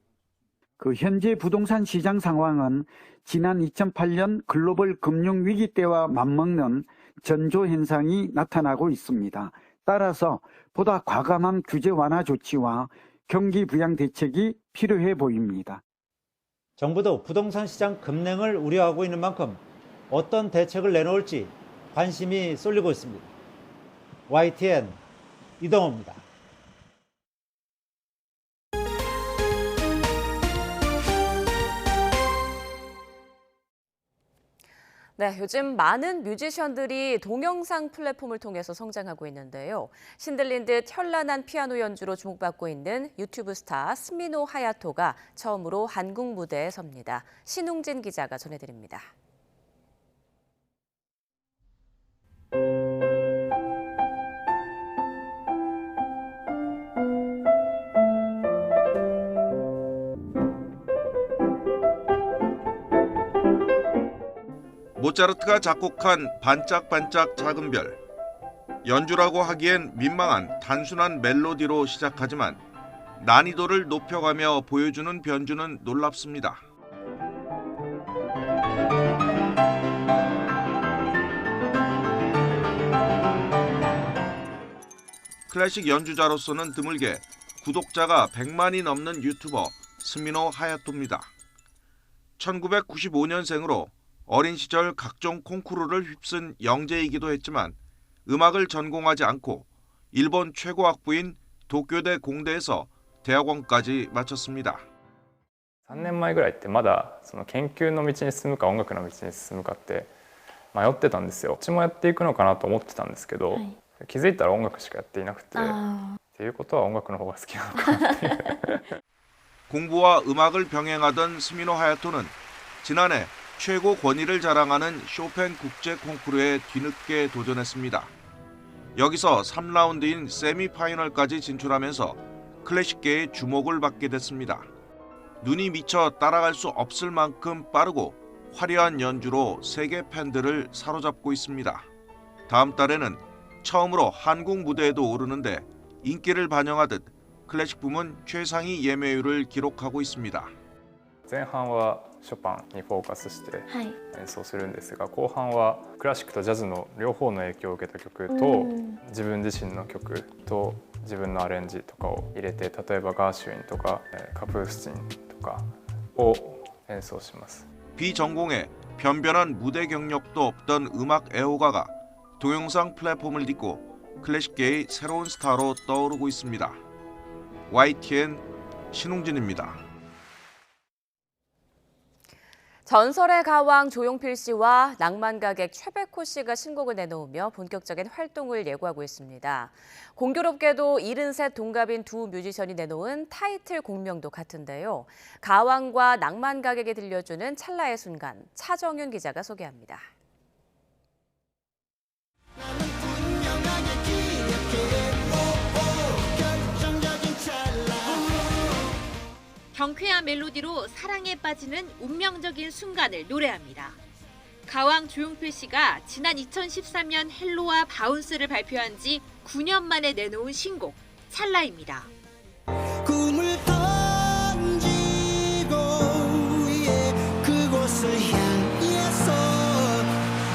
현재 부동산 시장 상황은 지난 2008년 글로벌 금융위기 때와 맞먹는 전조 현상이 나타나고 있습니다. 따라서 보다 과감한 규제 완화 조치와 경기 부양 대책이 필요해 보입니다. 정부도 부동산 시장 급냉을 우려하고 있는 만큼 어떤 대책을 내놓을지 관심이 쏠리고 있습니다. YTN 이동호입니다. 네, 요즘 많은 뮤지션들이 동영상 플랫폼을 통해서 성장하고 있는데요. 신들린 듯 현란한 피아노 연주로 주목받고 있는 유튜브 스타 스미노 하야토가 처음으로 한국 무대에 섭니다. 신웅진 기자가 전해드립니다. 모차르트가 작곡한 반짝반짝 작은 별. 연주라고 하기엔 민망한 단순한 멜로디로 시작하지만 난이도를 높여가며 보여주는 변주는 놀랍습니다. 클래식 연주자로서는 드물게 구독자가 100만이 넘는 유튜버 스미노 하야토입니다. 1995년생으로 어린 시절 각종 콩쿠르를 휩쓴 영재이기도 했지만 음악을 전공하지 않고 일본 최고 학부인 도쿄대 공대에서 대학원까지 마쳤습니다. 3年前ぐらいってまだその研究の道に進むか音楽の道に進むかって迷ってたんですよ。どっちもやっていくのかなと思ってたんですけど、気づいたら音楽しかやっていなくてっていうことは音楽の方が好きなのかなっていう。 공부와 음악을 병행하던 스미노 하야토는 지난해 최고 권위를 자랑하는 쇼팽 국제 콩쿠르에 뒤늦게 도전했습니다. 여기서 3라운드인 세미파이널까지 진출하면서 클래식계의 주목을 받게 됐습니다. 눈이 미쳐 따라갈 수 없을 만큼 빠르고 화려한 연주로 세계 팬들을 사로잡고 있습니다. 다음 달에는 처음으로 한국 무대에도 오르는데 인기를 반영하듯 클래식 부문 최상위 예매율을 기록하고 있습니다. 前半はショパンにフォーカスして演奏するんですが、後半はクラシックとジャズの両方の影響を受けた曲と自分自身の曲と自分のアレンジとかを入れて、例えばガーシュウィンとかカプースチンとかを演奏します。 비전공에 변변한 무대 경력도 없던 음악 애호가가 동영상 플랫폼을 딛고 클래식계의 새로운 스타로 떠오르고 있습니다. YTN 신웅진입니다. 전설의 가왕 조용필 씨와 낭만가객 최백호 씨가 신곡을 내놓으며 본격적인 활동을 예고하고 있습니다. 공교롭게도 73 동갑인 두 뮤지션이 내놓은 타이틀 공명도 같은데요. 가왕과 낭만가객이 들려주는 찰나의 순간, 차정윤 기자가 소개합니다. 경쾌한 멜로디로 사랑에 빠지는 운명적인 순간을 노래합니다. 가왕 조용필 씨가 지난 2013년 헬로와 바운스를 발표한 지 9년 만에 내놓은 신곡 찰나입니다. 꿈을 던지고 그곳을 향해서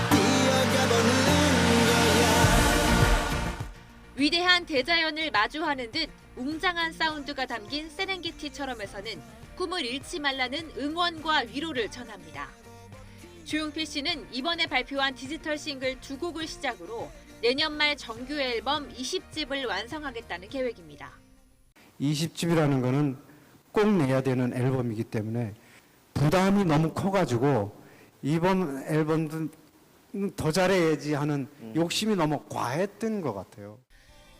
뛰어가보는 거야. 위대한 대자연을 마주하는 듯 웅장한 사운드가 담긴 세렝게티처럼에서는 꿈을 잃지 말라는 응원과 위로를 전합니다. 조용필 씨는 이번에 발표한 디지털 싱글 2곡을 시작으로 내년 말 정규 앨범 20집을 완성하겠다는 계획입니다. 20집이라는 거는 꼭 내야 되는 앨범이기 때문에 부담이 너무 커가지고 이번 앨범도 더 잘해야지 하는 욕심이 너무 과했던 것 같아요.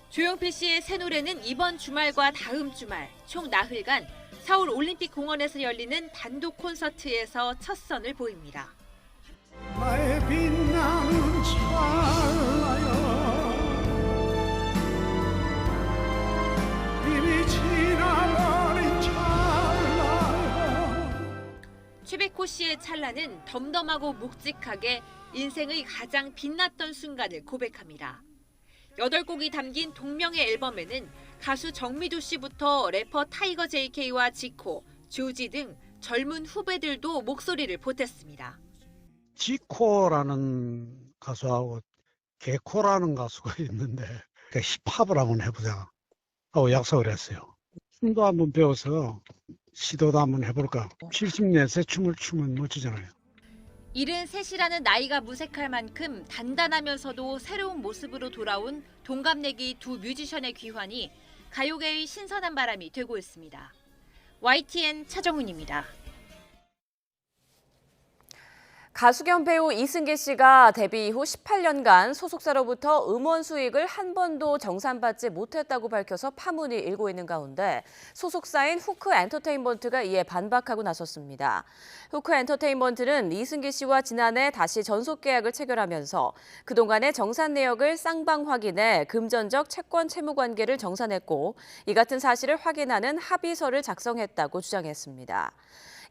조용필 씨의 새 노래는 이번 주말과 다음 주말 총 나흘간 서울 올림픽 공원에서 열리는 단독 콘서트에서 첫 선을 보입니다. 나의 빛나는 찰나여 이미 지나버린 찰나여. 최백호 씨의 찰나는 덤덤하고 묵직하게 인생의 가장 빛났던 순간을 고백합니다. 8곡이 담긴 동명의 앨범에는 가수 정미도 씨부터 래퍼 타이거 JK와 지코, 조지 등 젊은 후배들도 목소리를 보탰습니다. 지코라는 가수하고 개코라는 가수가 있는데 힙합을 한번 해보자 하고 약속을 했어요. 춤도 한번 배워서 시도도 한번 해볼까. 70년대 춤을 추면 멋지잖아요. 73이라는 나이가 무색할 만큼 단단하면서도 새로운 모습으로 돌아온 동갑내기 두 뮤지션의 귀환이 가요계의 신선한 바람이 되고 있습니다. YTN 차정훈입니다. 가수 겸 배우 이승기 씨가 데뷔 이후 18년간 소속사로부터 음원 수익을 한 번도 정산받지 못했다고 밝혀서 파문이 일고 있는 가운데 소속사인 후크 엔터테인먼트가 이에 반박하고 나섰습니다. 후크 엔터테인먼트는 이승기 씨와 지난해 다시 전속 계약을 체결하면서 그동안의 정산 내역을 쌍방 확인해 금전적 채권 채무 관계를 정산했고 이 같은 사실을 확인하는 합의서를 작성했다고 주장했습니다.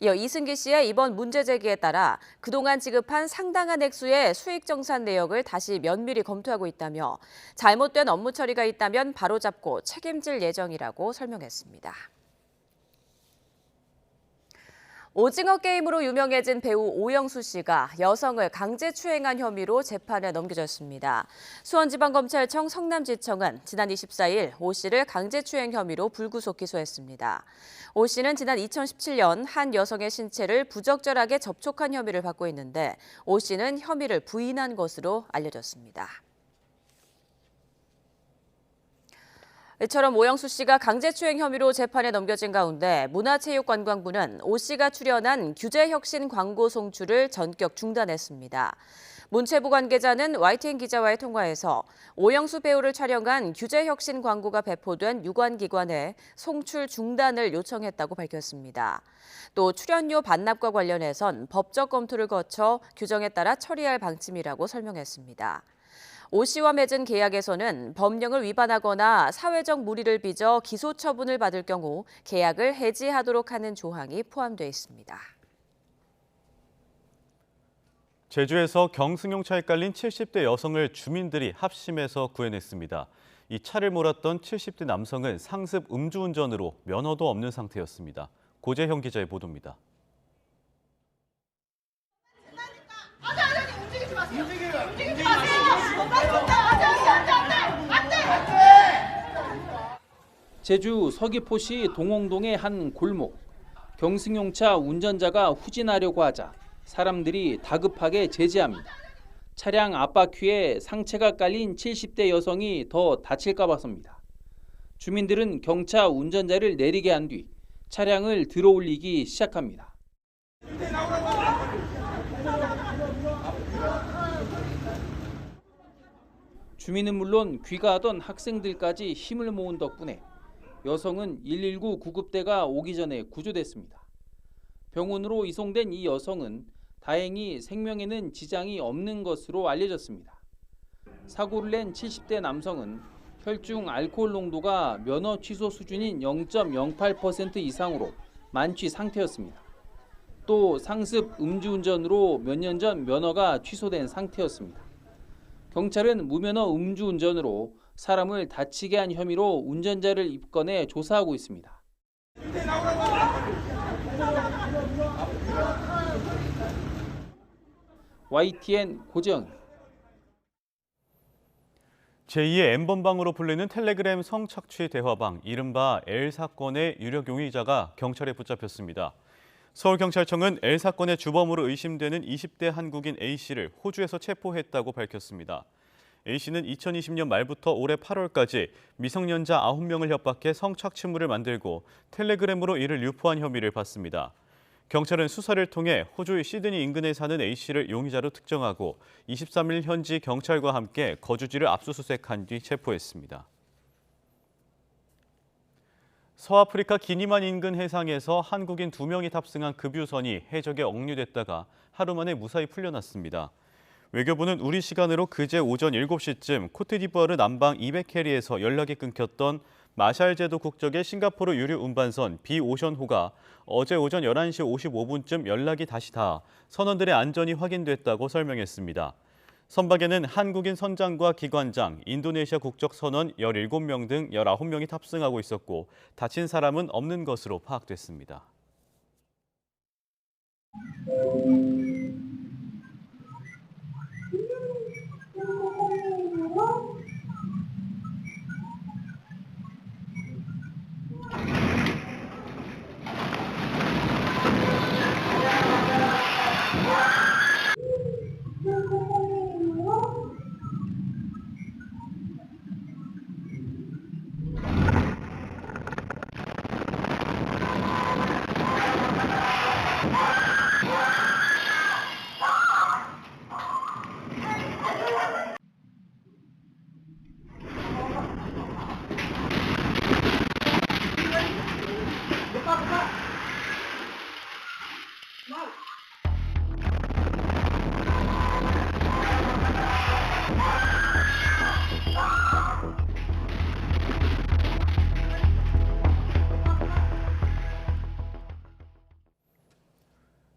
이어 이승기 씨의 이번 문제 제기에 따라 그동안 지급한 상당한 액수의 수익 정산 내역을 다시 면밀히 검토하고 있다며 잘못된 업무 처리가 있다면 바로잡고 책임질 예정이라고 설명했습니다. 오징어 게임으로 유명해진 배우 오영수 씨가 여성을 강제추행한 혐의로 재판에 넘겨졌습니다. 수원지방검찰청 성남지청은 지난 24일 오 씨를 강제추행 혐의로 불구속 기소했습니다. 오 씨는 지난 2017년 한 여성의 신체를 부적절하게 접촉한 혐의를 받고 있는데 오 씨는 혐의를 부인한 것으로 알려졌습니다. 이처럼 오영수 씨가 강제추행 혐의로 재판에 넘겨진 가운데 문화체육관광부는 오 씨가 출연한 규제혁신 광고 송출을 전격 중단했습니다. 문체부 관계자는 YTN 기자와의 통화에서 오영수 배우를 촬영한 규제혁신 광고가 배포된 유관기관에 송출 중단을 요청했다고 밝혔습니다. 또 출연료 반납과 관련해선 법적 검토를 거쳐 규정에 따라 처리할 방침이라고 설명했습니다. 오 씨와 맺은 계약에서는 법령을 위반하거나 사회적 무리를 빚어 기소 처분을 받을 경우 계약을 해지하도록 하는 조항이 포함되어 있습니다. 제주에서 경승용차에 깔린 70대 여성을 주민들이 합심해서 구해냈습니다. 이 차를 몰았던 70대 남성은 상습 음주운전으로 면허도 없는 상태였습니다. 고재형 기자의 보도입니다. 제주 서귀포시 동홍동의 한 골목. 경승용차 운전자가 후진하려고 하자 사람들이 다급하게 제지합니다. 차량 앞바퀴에 상체가 깔린 70대 여성이 더 다칠까 봐서입니다. 주민들은 경차 운전자를 내리게 한 뒤 차량을 들어올리기 시작합니다. 주민은 물론 귀가하던 학생들까지 힘을 모은 덕분에 여성은 119 구급대가 오기 전에 구조됐습니다. 병원으로 이송된 이 여성은 다행히 생명에는 지장이 없는 것으로 알려졌습니다. 사고를 낸 70대 남성은 혈중 알코올 농도가 면허 취소 수준인 0.08% 이상으로 만취 상태였습니다. 또 상습 음주운전으로 몇 년 전 면허가 취소된 상태였습니다. 경찰은 무면허 음주운전으로 사람을 다치게 한 혐의로 운전자를 입건해 조사하고 있습니다. YTN 고재영입니다. 제2의 N번방으로 불리는 텔레그램 성착취 대화방, 이른바 L 사건의 유력 용의자가 경찰에 붙잡혔습니다. 서울경찰청은 L 사건의 주범으로 의심되는 20대 한국인 A씨를 호주에서 체포했다고 밝혔습니다. A씨는 2020년 말부터 올해 8월까지 미성년자 9명을 협박해 성착취물을 만들고 텔레그램으로 이를 유포한 혐의를 받습니다. 경찰은 수사를 통해 호주 시드니 인근에 사는 A씨를 용의자로 특정하고 23일 현지 경찰과 함께 거주지를 압수수색한 뒤 체포했습니다. 서아프리카 기니만 인근 해상에서 한국인 2명이 탑승한 급유선이 해적에 억류됐다가 하루 만에 무사히 풀려났습니다. 외교부는 우리 시간으로 그제 오전 7시쯤 코트디부아르 남방 200캐리에서 연락이 끊겼던 마샬 제도 국적의 싱가포르 유류 운반선 비오션호가 어제 오전 11시 55분쯤 연락이 다시 닿아 선원들의 안전이 확인됐다고 설명했습니다. 선박에는 한국인 선장과 기관장, 인도네시아 국적 선원 17명 등 19명이 탑승하고 있었고 다친 사람은 없는 것으로 파악됐습니다.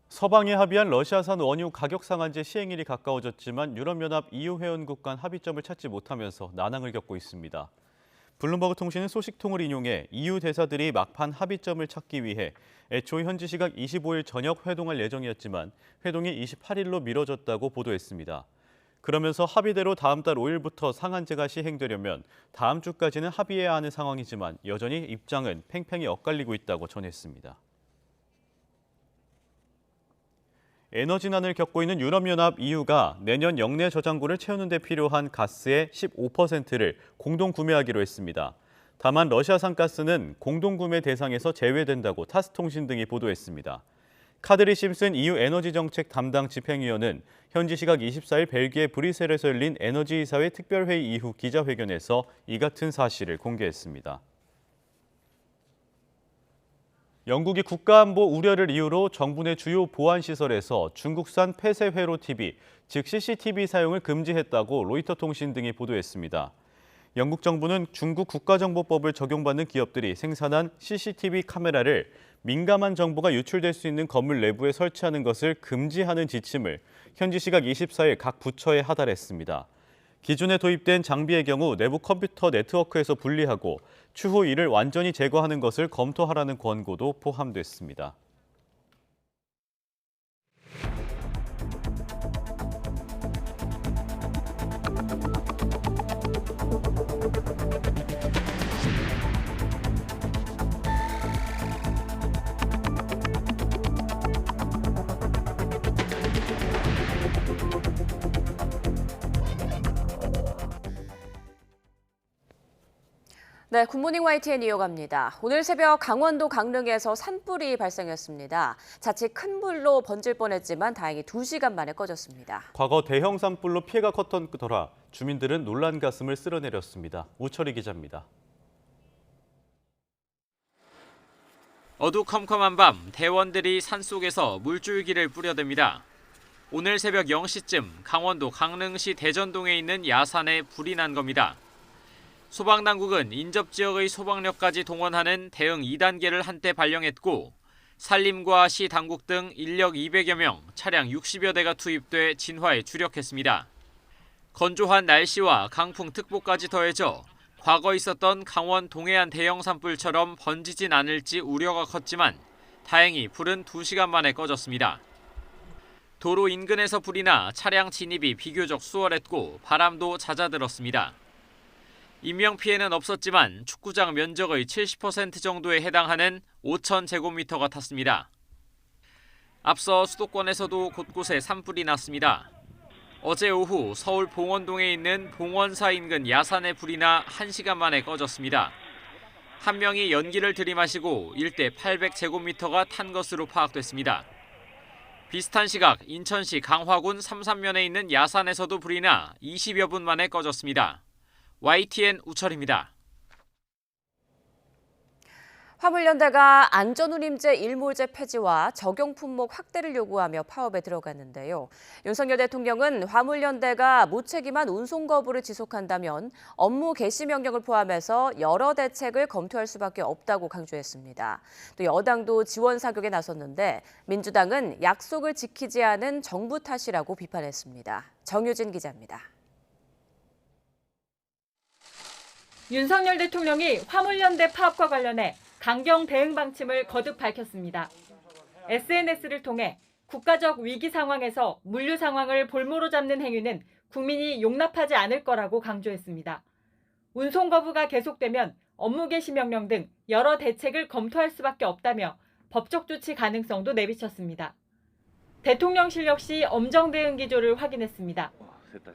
서방이 합의한 러시아산 원유 가격 상한제 시행일이 가까워졌지만 유럽연합 EU 회원국 간 합의점을 찾지 못하면서 난항을 겪고 있습니다. 블룸버그 통신은 소식통을 인용해 EU 대사들이 막판 합의점을 찾기 위해 애초 현지 시각 25일 저녁 회동할 예정이었지만 회동이 28일로 미뤄졌다고 보도했습니다. 그러면서 합의대로 다음 달 5일부터 상한제가 시행되려면 다음 주까지는 합의해야 하는 상황이지만 여전히 입장은 팽팽히 엇갈리고 있다고 전했습니다. 에너지난을 겪고 있는 유럽연합 EU가 내년 영내 저장고를 채우는 데 필요한 가스의 15%를 공동 구매하기로 했습니다. 다만 러시아산 가스는 공동 구매 대상에서 제외된다고 타스통신 등이 보도했습니다. 카드리 심슨 EU 에너지 정책 담당 집행위원은 현지 시각 24일 벨기에 브뤼셀에서 열린 에너지이사회 특별회의 이후 기자회견에서 이 같은 사실을 공개했습니다. 영국이 국가안보 우려를 이유로 정부 내 주요 보안시설에서 중국산 폐쇄 회로 TV, 즉 CCTV 사용을 금지했다고 로이터 통신 등이 보도했습니다. 영국 정부는 중국 국가정보법을 적용받는 기업들이 생산한 CCTV 카메라를 민감한 정보가 유출될 수 있는 건물 내부에 설치하는 것을 금지하는 지침을 현지 시각 24일 각 부처에 하달했습니다. 기존에 도입된 장비의 경우 내부 컴퓨터 네트워크에서 분리하고 추후 이를 완전히 제거하는 것을 검토하라는 권고도 포함됐습니다. 네, 굿모닝 YTN 이어갑니다. 오늘 새벽 강원도 강릉에서 산불이 발생했습니다. 자칫 큰 불로 번질 뻔했지만 다행히 2시간 만에 꺼졌습니다. 과거 대형 산불로 피해가 컸던 터라 주민들은 놀란 가슴을 쓸어내렸습니다. 우철희 기자입니다. 어두컴컴한 밤 대원들이 산속에서 물줄기를 뿌려댑니다. 오늘 새벽 0시쯤 강원도 강릉시 대전동에 있는 야산에 불이 난 겁니다. 소방당국은 인접지역의 소방력까지 동원하는 대응 2단계를 한때 발령했고 산림과 시 당국 등 인력 200여 명, 차량 60여 대가 투입돼 진화에 주력했습니다. 건조한 날씨와 강풍특보까지 더해져 과거 있었던 강원 동해안 대형 산불처럼 번지진 않을지 우려가 컸지만 다행히 불은 2시간 만에 꺼졌습니다. 도로 인근에서 불이 나 차량 진입이 비교적 수월했고 바람도 잦아들었습니다. 인명피해는 없었지만 축구장 면적의 70% 정도에 해당하는 5,000제곱미터가 탔습니다. 앞서 수도권에서도 곳곳에 산불이 났습니다. 어제 오후 서울 봉원동에 있는 봉원사 인근 야산에 불이 나 1시간 만에 꺼졌습니다. 한 명이 연기를 들이마시고 일대 800제곱미터가 탄 것으로 파악됐습니다. 비슷한 시각 인천시 강화군 삼산면에 있는 야산에서도 불이 나 20여 분 만에 꺼졌습니다. YTN 우철입니다. 화물연대가 안전운임제 일몰제 폐지와 적용 품목 확대를 요구하며 파업에 들어갔는데요. 윤석열 대통령은 화물연대가 무책임한 운송 거부를 지속한다면 업무 개시 명령을 포함해서 여러 대책을 검토할 수밖에 없다고 강조했습니다. 또 여당도 지원 사격에 나섰는데 민주당은 약속을 지키지 않은 정부 탓이라고 비판했습니다. 정유진 기자입니다. 윤석열 대통령이 화물연대 파업과 관련해 강경 대응 방침을 거듭 밝혔습니다. SNS를 통해 국가적 위기 상황에서 물류 상황을 볼모로 잡는 행위는 국민이 용납하지 않을 거라고 강조했습니다. 운송 거부가 계속되면 업무 개시 명령 등 여러 대책을 검토할 수밖에 없다며 법적 조치 가능성도 내비쳤습니다. 대통령실 역시 엄정 대응 기조를 확인했습니다.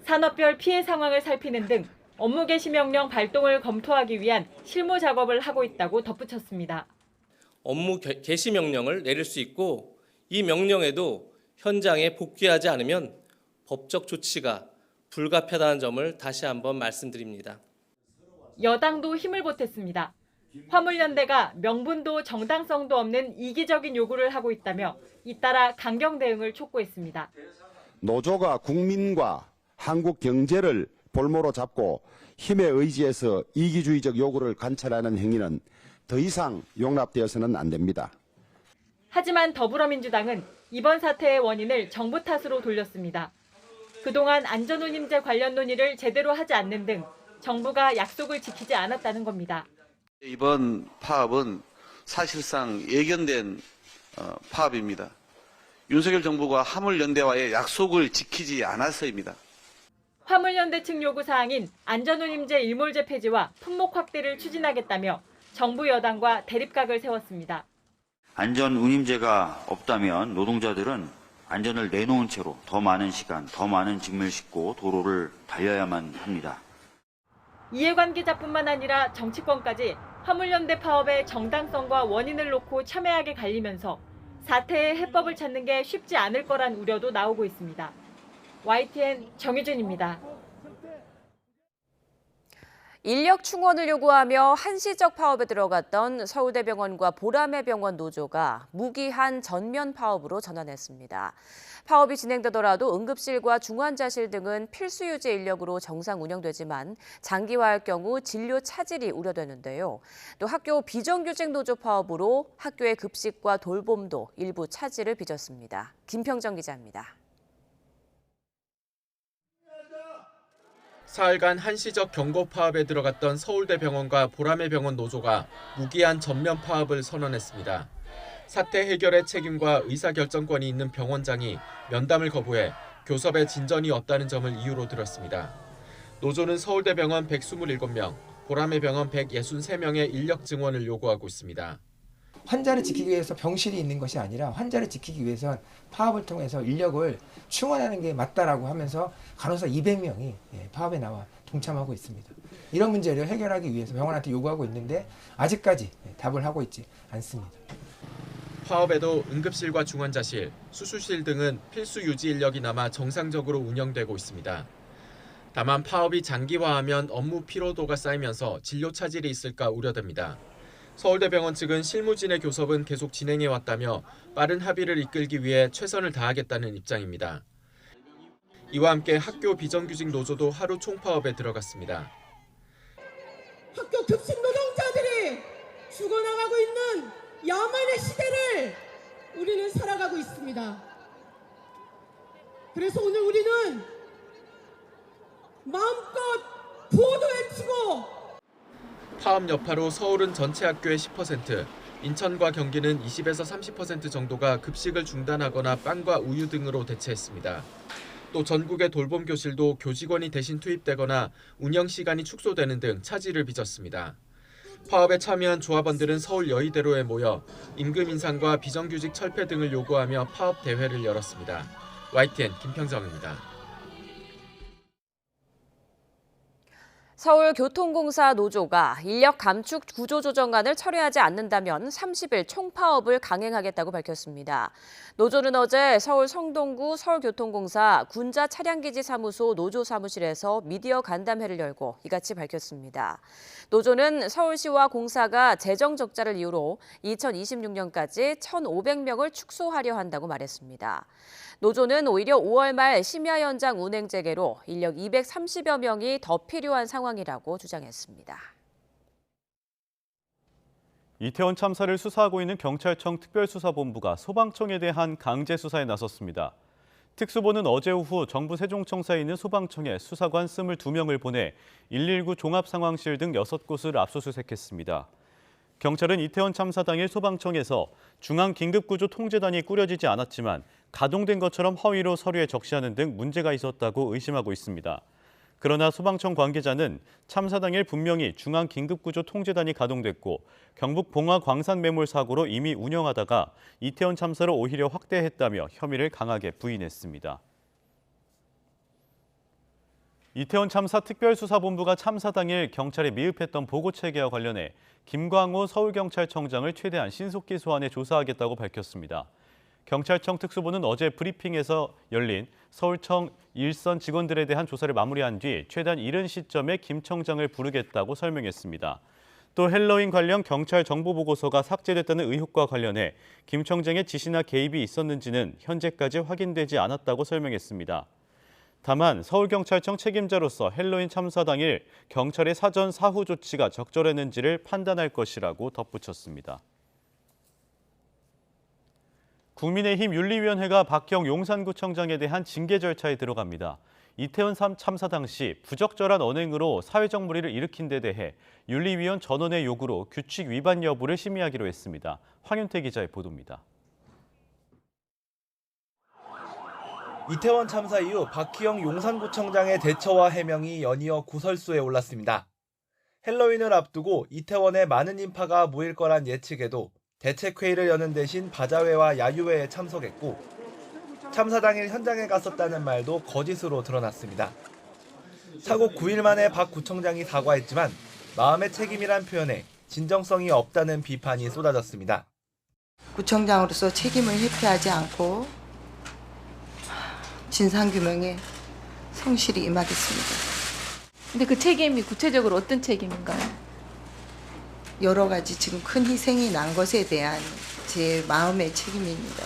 산업별 피해 상황을 살피는 등 업무 개시 명령 발동을 검토하기 위한 실무 작업을 하고 있다고 덧붙였습니다. 업무 개시 명령을 내릴 수 있고 이 명령에도 현장에 복귀하지 않으면 법적 조치가 불가피하다는 점을 다시 한번 말씀드립니다. 여당도 힘을 보탰습니다. 화물연대가 명분도 정당성도 없는 이기적인 요구를 하고 있다며 잇따라 강경 대응을 촉구했습니다. 노조가 국민과 한국 경제를 볼모로 잡고 힘의 의지에서 이기주의적 요구를 관철하는 행위는 더 이상 용납되어서는 안 됩니다. 하지만 더불어민주당은 이번 사태의 원인을 정부 탓으로 돌렸습니다. 그동안 안전운임제 관련 논의를 제대로 하지 않는 등 정부가 약속을 지키지 않았다는 겁니다. 이번 파업은 사실상 예견된 파업입니다. 윤석열 정부가 화물연대와의 약속을 지키지 않아서입니다. 화물연대 측 요구사항인 안전운임제 일몰제 폐지와 품목 확대를 추진하겠다며 정부 여당과 대립각을 세웠습니다. 안전운임제가 없다면 노동자들은 안전을 내놓은 채로 더 많은 시간, 더 많은 짐을 싣고 도로를 달려야만 합니다. 이해관계자뿐만 아니라 정치권까지 화물연대 파업의 정당성과 원인을 놓고 첨예하게 갈리면서 사태의 해법을 찾는 게 쉽지 않을 거란 우려도 나오고 있습니다. YTN 정유진입니다. 인력 충원을 요구하며 한시적 파업에 들어갔던 서울대병원과 보라매병원 노조가 무기한 전면 파업으로 전환했습니다. 파업이 진행되더라도 응급실과 중환자실 등은 필수 유지 인력으로 정상 운영되지만 장기화할 경우 진료 차질이 우려되는데요. 또 학교 비정규직 노조 파업으로 학교의 급식과 돌봄도 일부 차질을 빚었습니다. 김평정 기자입니다. 사흘간 한시적 경고 파업에 들어갔던 서울대병원과 보라매병원 노조가 무기한 전면 파업을 선언했습니다. 사태 해결의 책임과 의사결정권이 있는 병원장이 면담을 거부해 교섭에 진전이 없다는 점을 이유로 들었습니다. 노조는 서울대병원 127명, 보라매병원 163명의 인력 증원을 요구하고 있습니다. 환자를 지키기 위해서 병실이 있는 것이 아니라 환자를 지키기 위해선 파업을 통해서 인력을 충원하는 게 맞다라고 하면서 간호사 200명이 파업에 나와 동참하고 있습니다. 이런 문제를 해결하기 위해서 병원한테 요구하고 있는데 아직까지 답을 하고 있지 않습니다. 파업에도 응급실과 중환자실, 수술실 등은 필수 유지 인력이 남아 정상적으로 운영되고 있습니다. 다만 파업이 장기화하면 업무 피로도가 쌓이면서 진료 차질이 있을까 우려됩니다. 서울대병원 측은 실무진의 교섭은 계속 진행해왔다며 빠른 합의를 이끌기 위해 최선을 다하겠다는 입장입니다. 이와 함께 학교 비정규직 노조도 하루 총파업에 들어갔습니다. 학교 급식 노동자들이 죽어나가고 있는 야만의 시대를 우리는 살아가고 있습니다. 그래서 오늘 우리는 마음껏 구호도 외치고 파업 여파로 서울은 전체 학교의 10%, 인천과 경기는 20에서 30% 정도가 급식을 중단하거나 빵과 우유 등으로 대체했습니다. 또 전국의 돌봄 교실도 교직원이 대신 투입되거나 운영 시간이 축소되는 등 차질을 빚었습니다. 파업에 참여한 조합원들은 서울 여의대로에 모여 임금 인상과 비정규직 철폐 등을 요구하며 파업 대회를 열었습니다. YTN 김평정입니다. 서울교통공사 노조가 인력 감축 구조조정안을 철회하지 않는다면 30일 총파업을 강행하겠다고 밝혔습니다. 노조는 어제 서울 성동구 서울교통공사 군자 차량기지 사무소 노조 사무실에서 미디어 간담회를 열고 이같이 밝혔습니다. 노조는 서울시와 공사가 재정 적자를 이유로 2026년까지 1,500명을 축소하려 한다고 말했습니다. 노조는 오히려 5월 말 심야 연장 운행 재개로 인력 230여 명이 더 필요한 상황이라고 주장했습니다. 이태원 참사를 수사하고 있는 경찰청 특별수사본부가 소방청에 대한 강제 수사에 나섰습니다. 특수본은 어제 오후 정부 세종청사에 있는 소방청에 수사관 22명을 보내 119 종합상황실 등 6곳을 압수수색했습니다. 경찰은 이태원 참사 당일 소방청에서 중앙긴급구조통제단이 꾸려지지 않았지만 가동된 것처럼 허위로 서류에 적시하는 등 문제가 있었다고 의심하고 있습니다. 그러나 소방청 관계자는 참사 당일 분명히 중앙긴급구조통제단이 가동됐고 경북 봉화 광산매몰 사고로 이미 운영하다가 이태원 참사로 오히려 확대했다며 혐의를 강하게 부인했습니다. 이태원 참사 특별수사본부가 참사 당일 경찰에 미흡했던 보고체계와 관련해 김광호 서울경찰청장을 최대한 신속기 소환해 조사하겠다고 밝혔습니다. 경찰청 특수부는 어제 브리핑에서 열린 서울청 일선 직원들에 대한 조사를 마무리한 뒤 최대한 이른 시점에 김 청장을 부르겠다고 설명했습니다. 또 헬로윈 관련 경찰 정보 보고서가 삭제됐다는 의혹과 관련해 김 청장의 지시나 개입이 있었는지는 현재까지 확인되지 않았다고 설명했습니다. 다만 서울경찰청 책임자로서 헬로윈 참사 당일 경찰의 사전 사후 조치가 적절했는지를 판단할 것이라고 덧붙였습니다. 국민의힘 윤리위원회가 박형 용산구청장에 대한 징계 절차에 들어갑니다. 이태원 참사 당시 부적절한 언행으로 사회적 물의를 일으킨 데 대해 윤리위원 전원의 요구로 규칙 위반 여부를 심의하기로 했습니다. 황윤태 기자의 보도입니다. 이태원 참사 이후 박희영 용산구청장의 대처와 해명이 연이어 구설수에 올랐습니다. 헬로윈을 앞두고 이태원에 많은 인파가 모일 거란 예측에도 대책회의를 여는 대신 바자회와 야유회에 참석했고 참사 당일 현장에 갔었다는 말도 거짓으로 드러났습니다. 사고 9일 만에 박 구청장이 사과했지만 마음의 책임이란 표현에 진정성이 없다는 비판이 쏟아졌습니다. 구청장으로서 책임을 회피하지 않고 진상규명에 성실히 임하겠습니다. 근데 그 책임이 구체적으로 어떤 책임인가요? 여러 가지 지금 큰 희생이 난 것에 대한 제 마음의 책임입니다.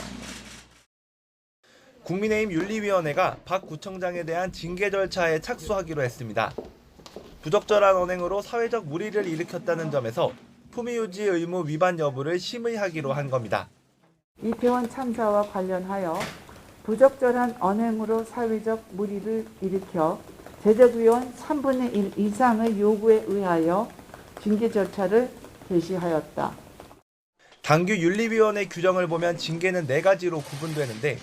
국민의힘 윤리위원회가 박 구청장에 대한 징계 절차에 착수하기로 했습니다. 부적절한 언행으로 사회적 물의를 일으켰다는 점에서 품위유지 의무 위반 여부를 심의하기로 한 겁니다. 이태원 참사와 관련하여 부적절한 언행으로 사회적 물의를 일으켜 제적위원 3분의 1 이상의 요구에 의하여 징계 절차를 개시하였다. 당규 윤리위원회 규정을 보면 징계는 4가지로 구분되는데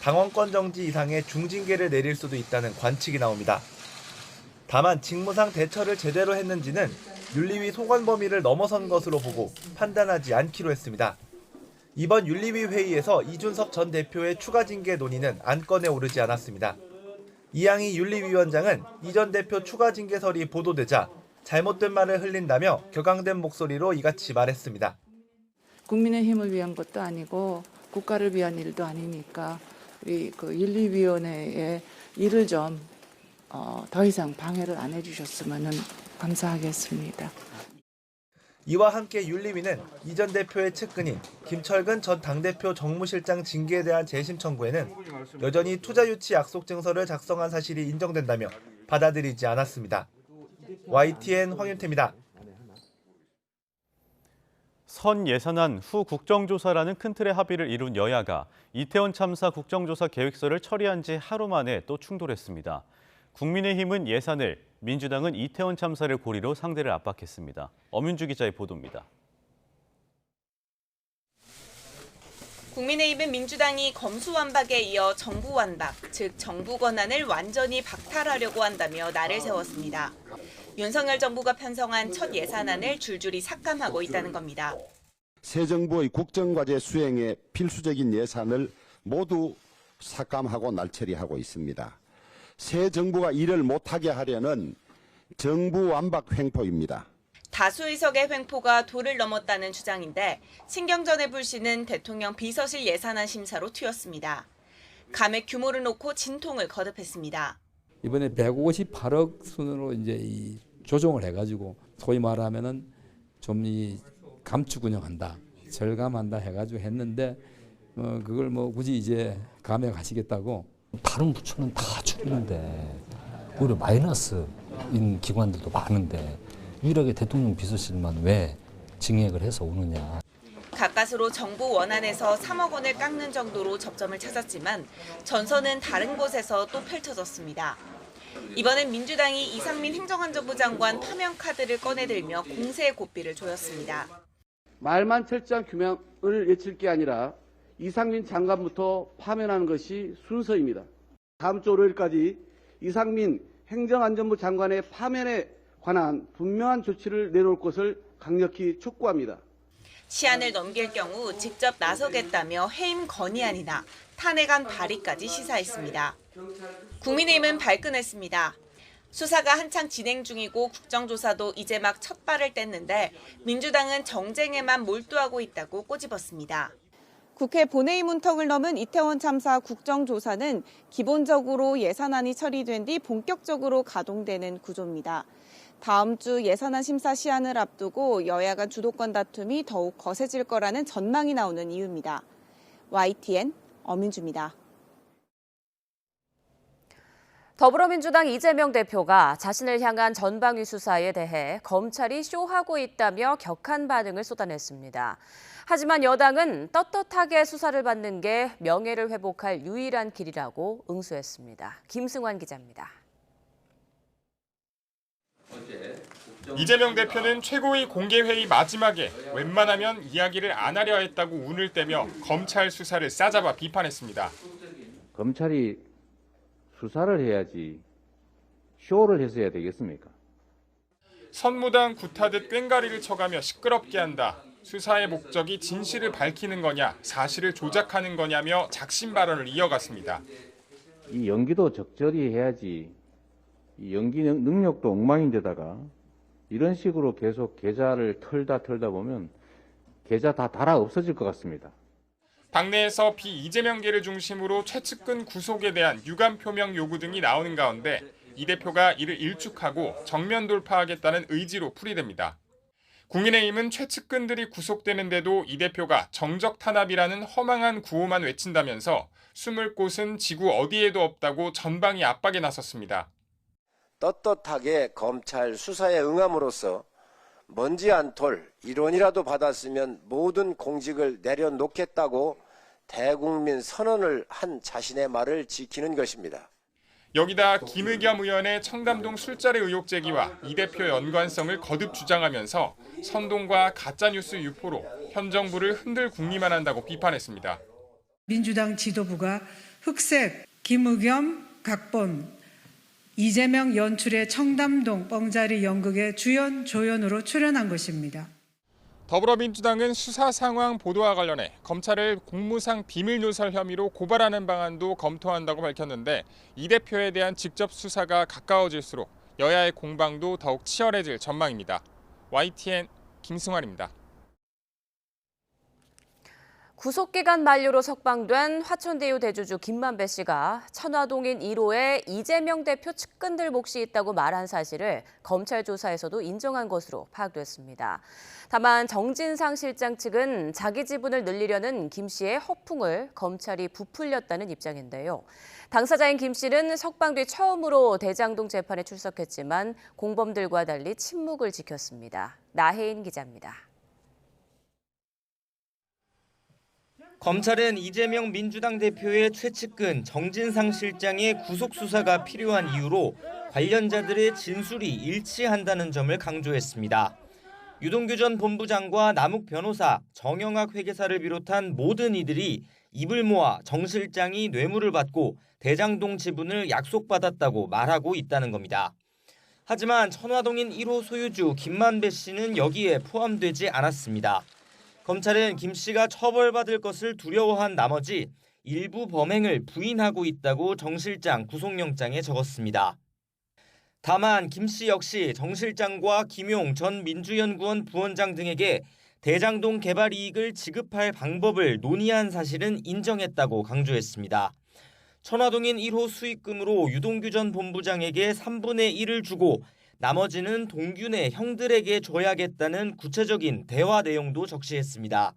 당원권 정지 이상의 중징계를 내릴 수도 있다는 관측이 나옵니다. 다만 직무상 대처를 제대로 했는지는 윤리위 소관 범위를 넘어선 것으로 보고 판단하지 않기로 했습니다. 이번 윤리위 회의에서 이준석 전 대표의 추가 징계 논의는 안건에 오르지 않았습니다. 이양희 윤리위원장은 이 전 대표 추가 징계설이 보도되자 잘못된 말을 흘린다며 격앙된 목소리로 이같이 말했습니다. 국민의힘을 위한 것도 아니고 국가를 위한 일도 아니니까 우리 윤리위원회의 일을 좀 더 이상 방해를 안 해주셨으면 감사하겠습니다. 이와 함께 윤리위는 이 전 대표의 측근인 김철근 전 당대표 정무실장 징계에 대한 재심 청구에는 여전히 투자유치 약속 증서를 작성한 사실이 인정된다며 받아들이지 않았습니다. YTN 황윤태입니다. 선 예산안 후 국정조사라는 큰 틀의 합의를 이룬 여야가 이태원 참사 국정조사 계획서를 처리한 지 하루 만에 또 충돌했습니다. 국민의힘은 예산을, 민주당은 이태원 참사를 고리로 상대를 압박했습니다. 엄윤주 기자의 보도입니다. 국민의힘은 민주당이 검수완박에 이어 정부완박, 즉 정부 권한을 완전히 박탈하려고 한다며 날을 세웠습니다. 윤석열 정부가 편성한 첫 예산안을 줄줄이 삭감하고 있다는 겁니다. 새 정부의 국정과제 수행에 필수적인 예산을 모두 삭감하고 날처리하고 있습니다. 새 정부가 일을 못하게 하려는 정부 완박 횡포입니다. 다수 의석의 횡포가 도를 넘었다는 주장인데 신경전의 불씨는 대통령 비서실 예산안 심사로 튀었습니다. 감액 규모를 놓고 진통을 거듭했습니다. 이번에 158억 순으로 이제 조정을 해가지고 소위 말하면은 좀 감축 운영한다, 절감한다 해가지고 했는데 그걸 굳이 이제 감액하시겠다고. 다른 부처는 다 줄이는데 오히려 마이너스인 기관들도 많은데 유일하게 대통령 비서실만 왜 증액을 해서 오느냐. 가까스로 정부 원안에서 3억 원을 깎는 정도로 접점을 찾았지만 전선은 다른 곳에서 또 펼쳐졌습니다. 이번엔 민주당이 이상민 행정안전부 장관 파면 카드를 꺼내들며 공세의 고삐를 조였습니다. 말만 철저한 규명을 외칠 게 아니라 이상민 장관부터 파면하는 것이 순서입니다. 다음 주 월요일까지 이상민 행정안전부 장관의 파면에 관한 분명한 조치를 내놓을 것을 강력히 촉구합니다. 시한을 넘길 경우 직접 나서겠다며 해임 건의안이나 탄핵안 발의까지 시사했습니다. 국민의힘은 발끈했습니다. 수사가 한창 진행 중이고 국정조사도 이제 막 첫 발을 뗐는데 민주당은 정쟁에만 몰두하고 있다고 꼬집었습니다. 국회 본회의 문턱을 넘은 이태원 참사 국정조사는 기본적으로 예산안이 처리된 뒤 본격적으로 가동되는 구조입니다. 다음 주 예산안 심사 시한을 앞두고 여야 간 주도권 다툼이 더욱 거세질 거라는 전망이 나오는 이유입니다. YTN 엄윤주입니다. 더불어민주당 이재명 대표가 자신을 향한 전방위 수사에 대해 검찰이 쇼하고 있다며 격한 반응을 쏟아냈습니다. 하지만 여당은 떳떳하게 수사를 받는 게 명예를 회복할 유일한 길이라고 응수했습니다. 김승환 기자입니다. 이재명 대표는 최고위 공개회의 마지막에 웬만하면 이야기를 안 하려 했다고 운을 떼며 검찰 수사를 싸잡아 비판했습니다. 검찰이 수사를 해야지 쇼를 해서 해야 되겠습니까? 선무당 굿하듯 꽹가리를 쳐가며 시끄럽게 한다. 수사의 목적이 진실을 밝히는 거냐, 사실을 조작하는 거냐며 작심 발언을 이어갔습니다. 이 연기도 적절히 해야지. 이 연기 능력도 엉망인데다가 이런 식으로 계속 계좌를 털다 보면 계좌 다 달아 없어질 것 같습니다. 당내에서 비이재명계를 중심으로 최측근 구속에 대한 유감 표명 요구 등이 나오는 가운데 이 대표가 이를 일축하고 정면 돌파하겠다는 의지로 풀이됩니다. 국민의힘은 최측근들이 구속되는데도 이 대표가 정적 탄압이라는 허망한 구호만 외친다면서 숨을 곳은 지구 어디에도 없다고 전방위 압박에 나섰습니다. 떳떳하게 검찰 수사에 응함으로써 먼지 안 털 1원이라도 받았으면 모든 공직을 내려놓겠다고 대국민 선언을 한 자신의 말을 지키는 것입니다. 여기다 김의겸 의원의 청담동 술자리 의혹 제기와 이 대표의 연관성을 거듭 주장하면서 선동과 가짜뉴스 유포로 현 정부를 흔들 궁리만 한다고 비판했습니다. 민주당 지도부가 흑색 김의겸 각본 이재명 연출의 청담동 뻥자리 연극의 주연, 조연으로 출연한 것입니다. 더불어민주당은 수사 상황 보도와 관련해 검찰을 공무상 비밀 누설 혐의로 고발하는 방안도 검토한다고 밝혔는데 이 대표에 대한 직접 수사가 가까워질수록 여야의 공방도 더욱 치열해질 전망입니다. YTN 김승환입니다. 구속기간 만료로 석방된 화천대유 대주주 김만배 씨가 천화동인 1호에 이재명 대표 측근들 몫이 있다고 말한 사실을 검찰 조사에서도 인정한 것으로 파악됐습니다. 다만 정진상 실장 측은 자기 지분을 늘리려는 김 씨의 허풍을 검찰이 부풀렸다는 입장인데요. 당사자인 김 씨는 석방 뒤 처음으로 대장동 재판에 출석했지만 공범들과 달리 침묵을 지켰습니다. 나혜인 기자입니다. 검찰은 이재명 민주당 대표의 최측근 정진상 실장의 구속 수사가 필요한 이유로 관련자들의 진술이 일치한다는 점을 강조했습니다. 유동규 전 본부장과 남욱 변호사, 정영학 회계사를 비롯한 모든 이들이 입을 모아 정 실장이 뇌물을 받고 대장동 지분을 약속받았다고 말하고 있다는 겁니다. 하지만 천화동인 1호 소유주 김만배 씨는 여기에 포함되지 않았습니다. 검찰은 김 씨가 처벌받을 것을 두려워한 나머지 일부 범행을 부인하고 있다고 정 실장 구속영장에 적었습니다. 다만 김 씨 역시 정 실장과 김용 전 민주연구원 부원장 등에게 대장동 개발 이익을 지급할 방법을 논의한 사실은 인정했다고 강조했습니다. 천화동인 1호 수익금으로 유동규 전 본부장에게 3분의 1을 주고 나머지는 동규네 형들에게 줘야겠다는 구체적인 대화 내용도 적시했습니다.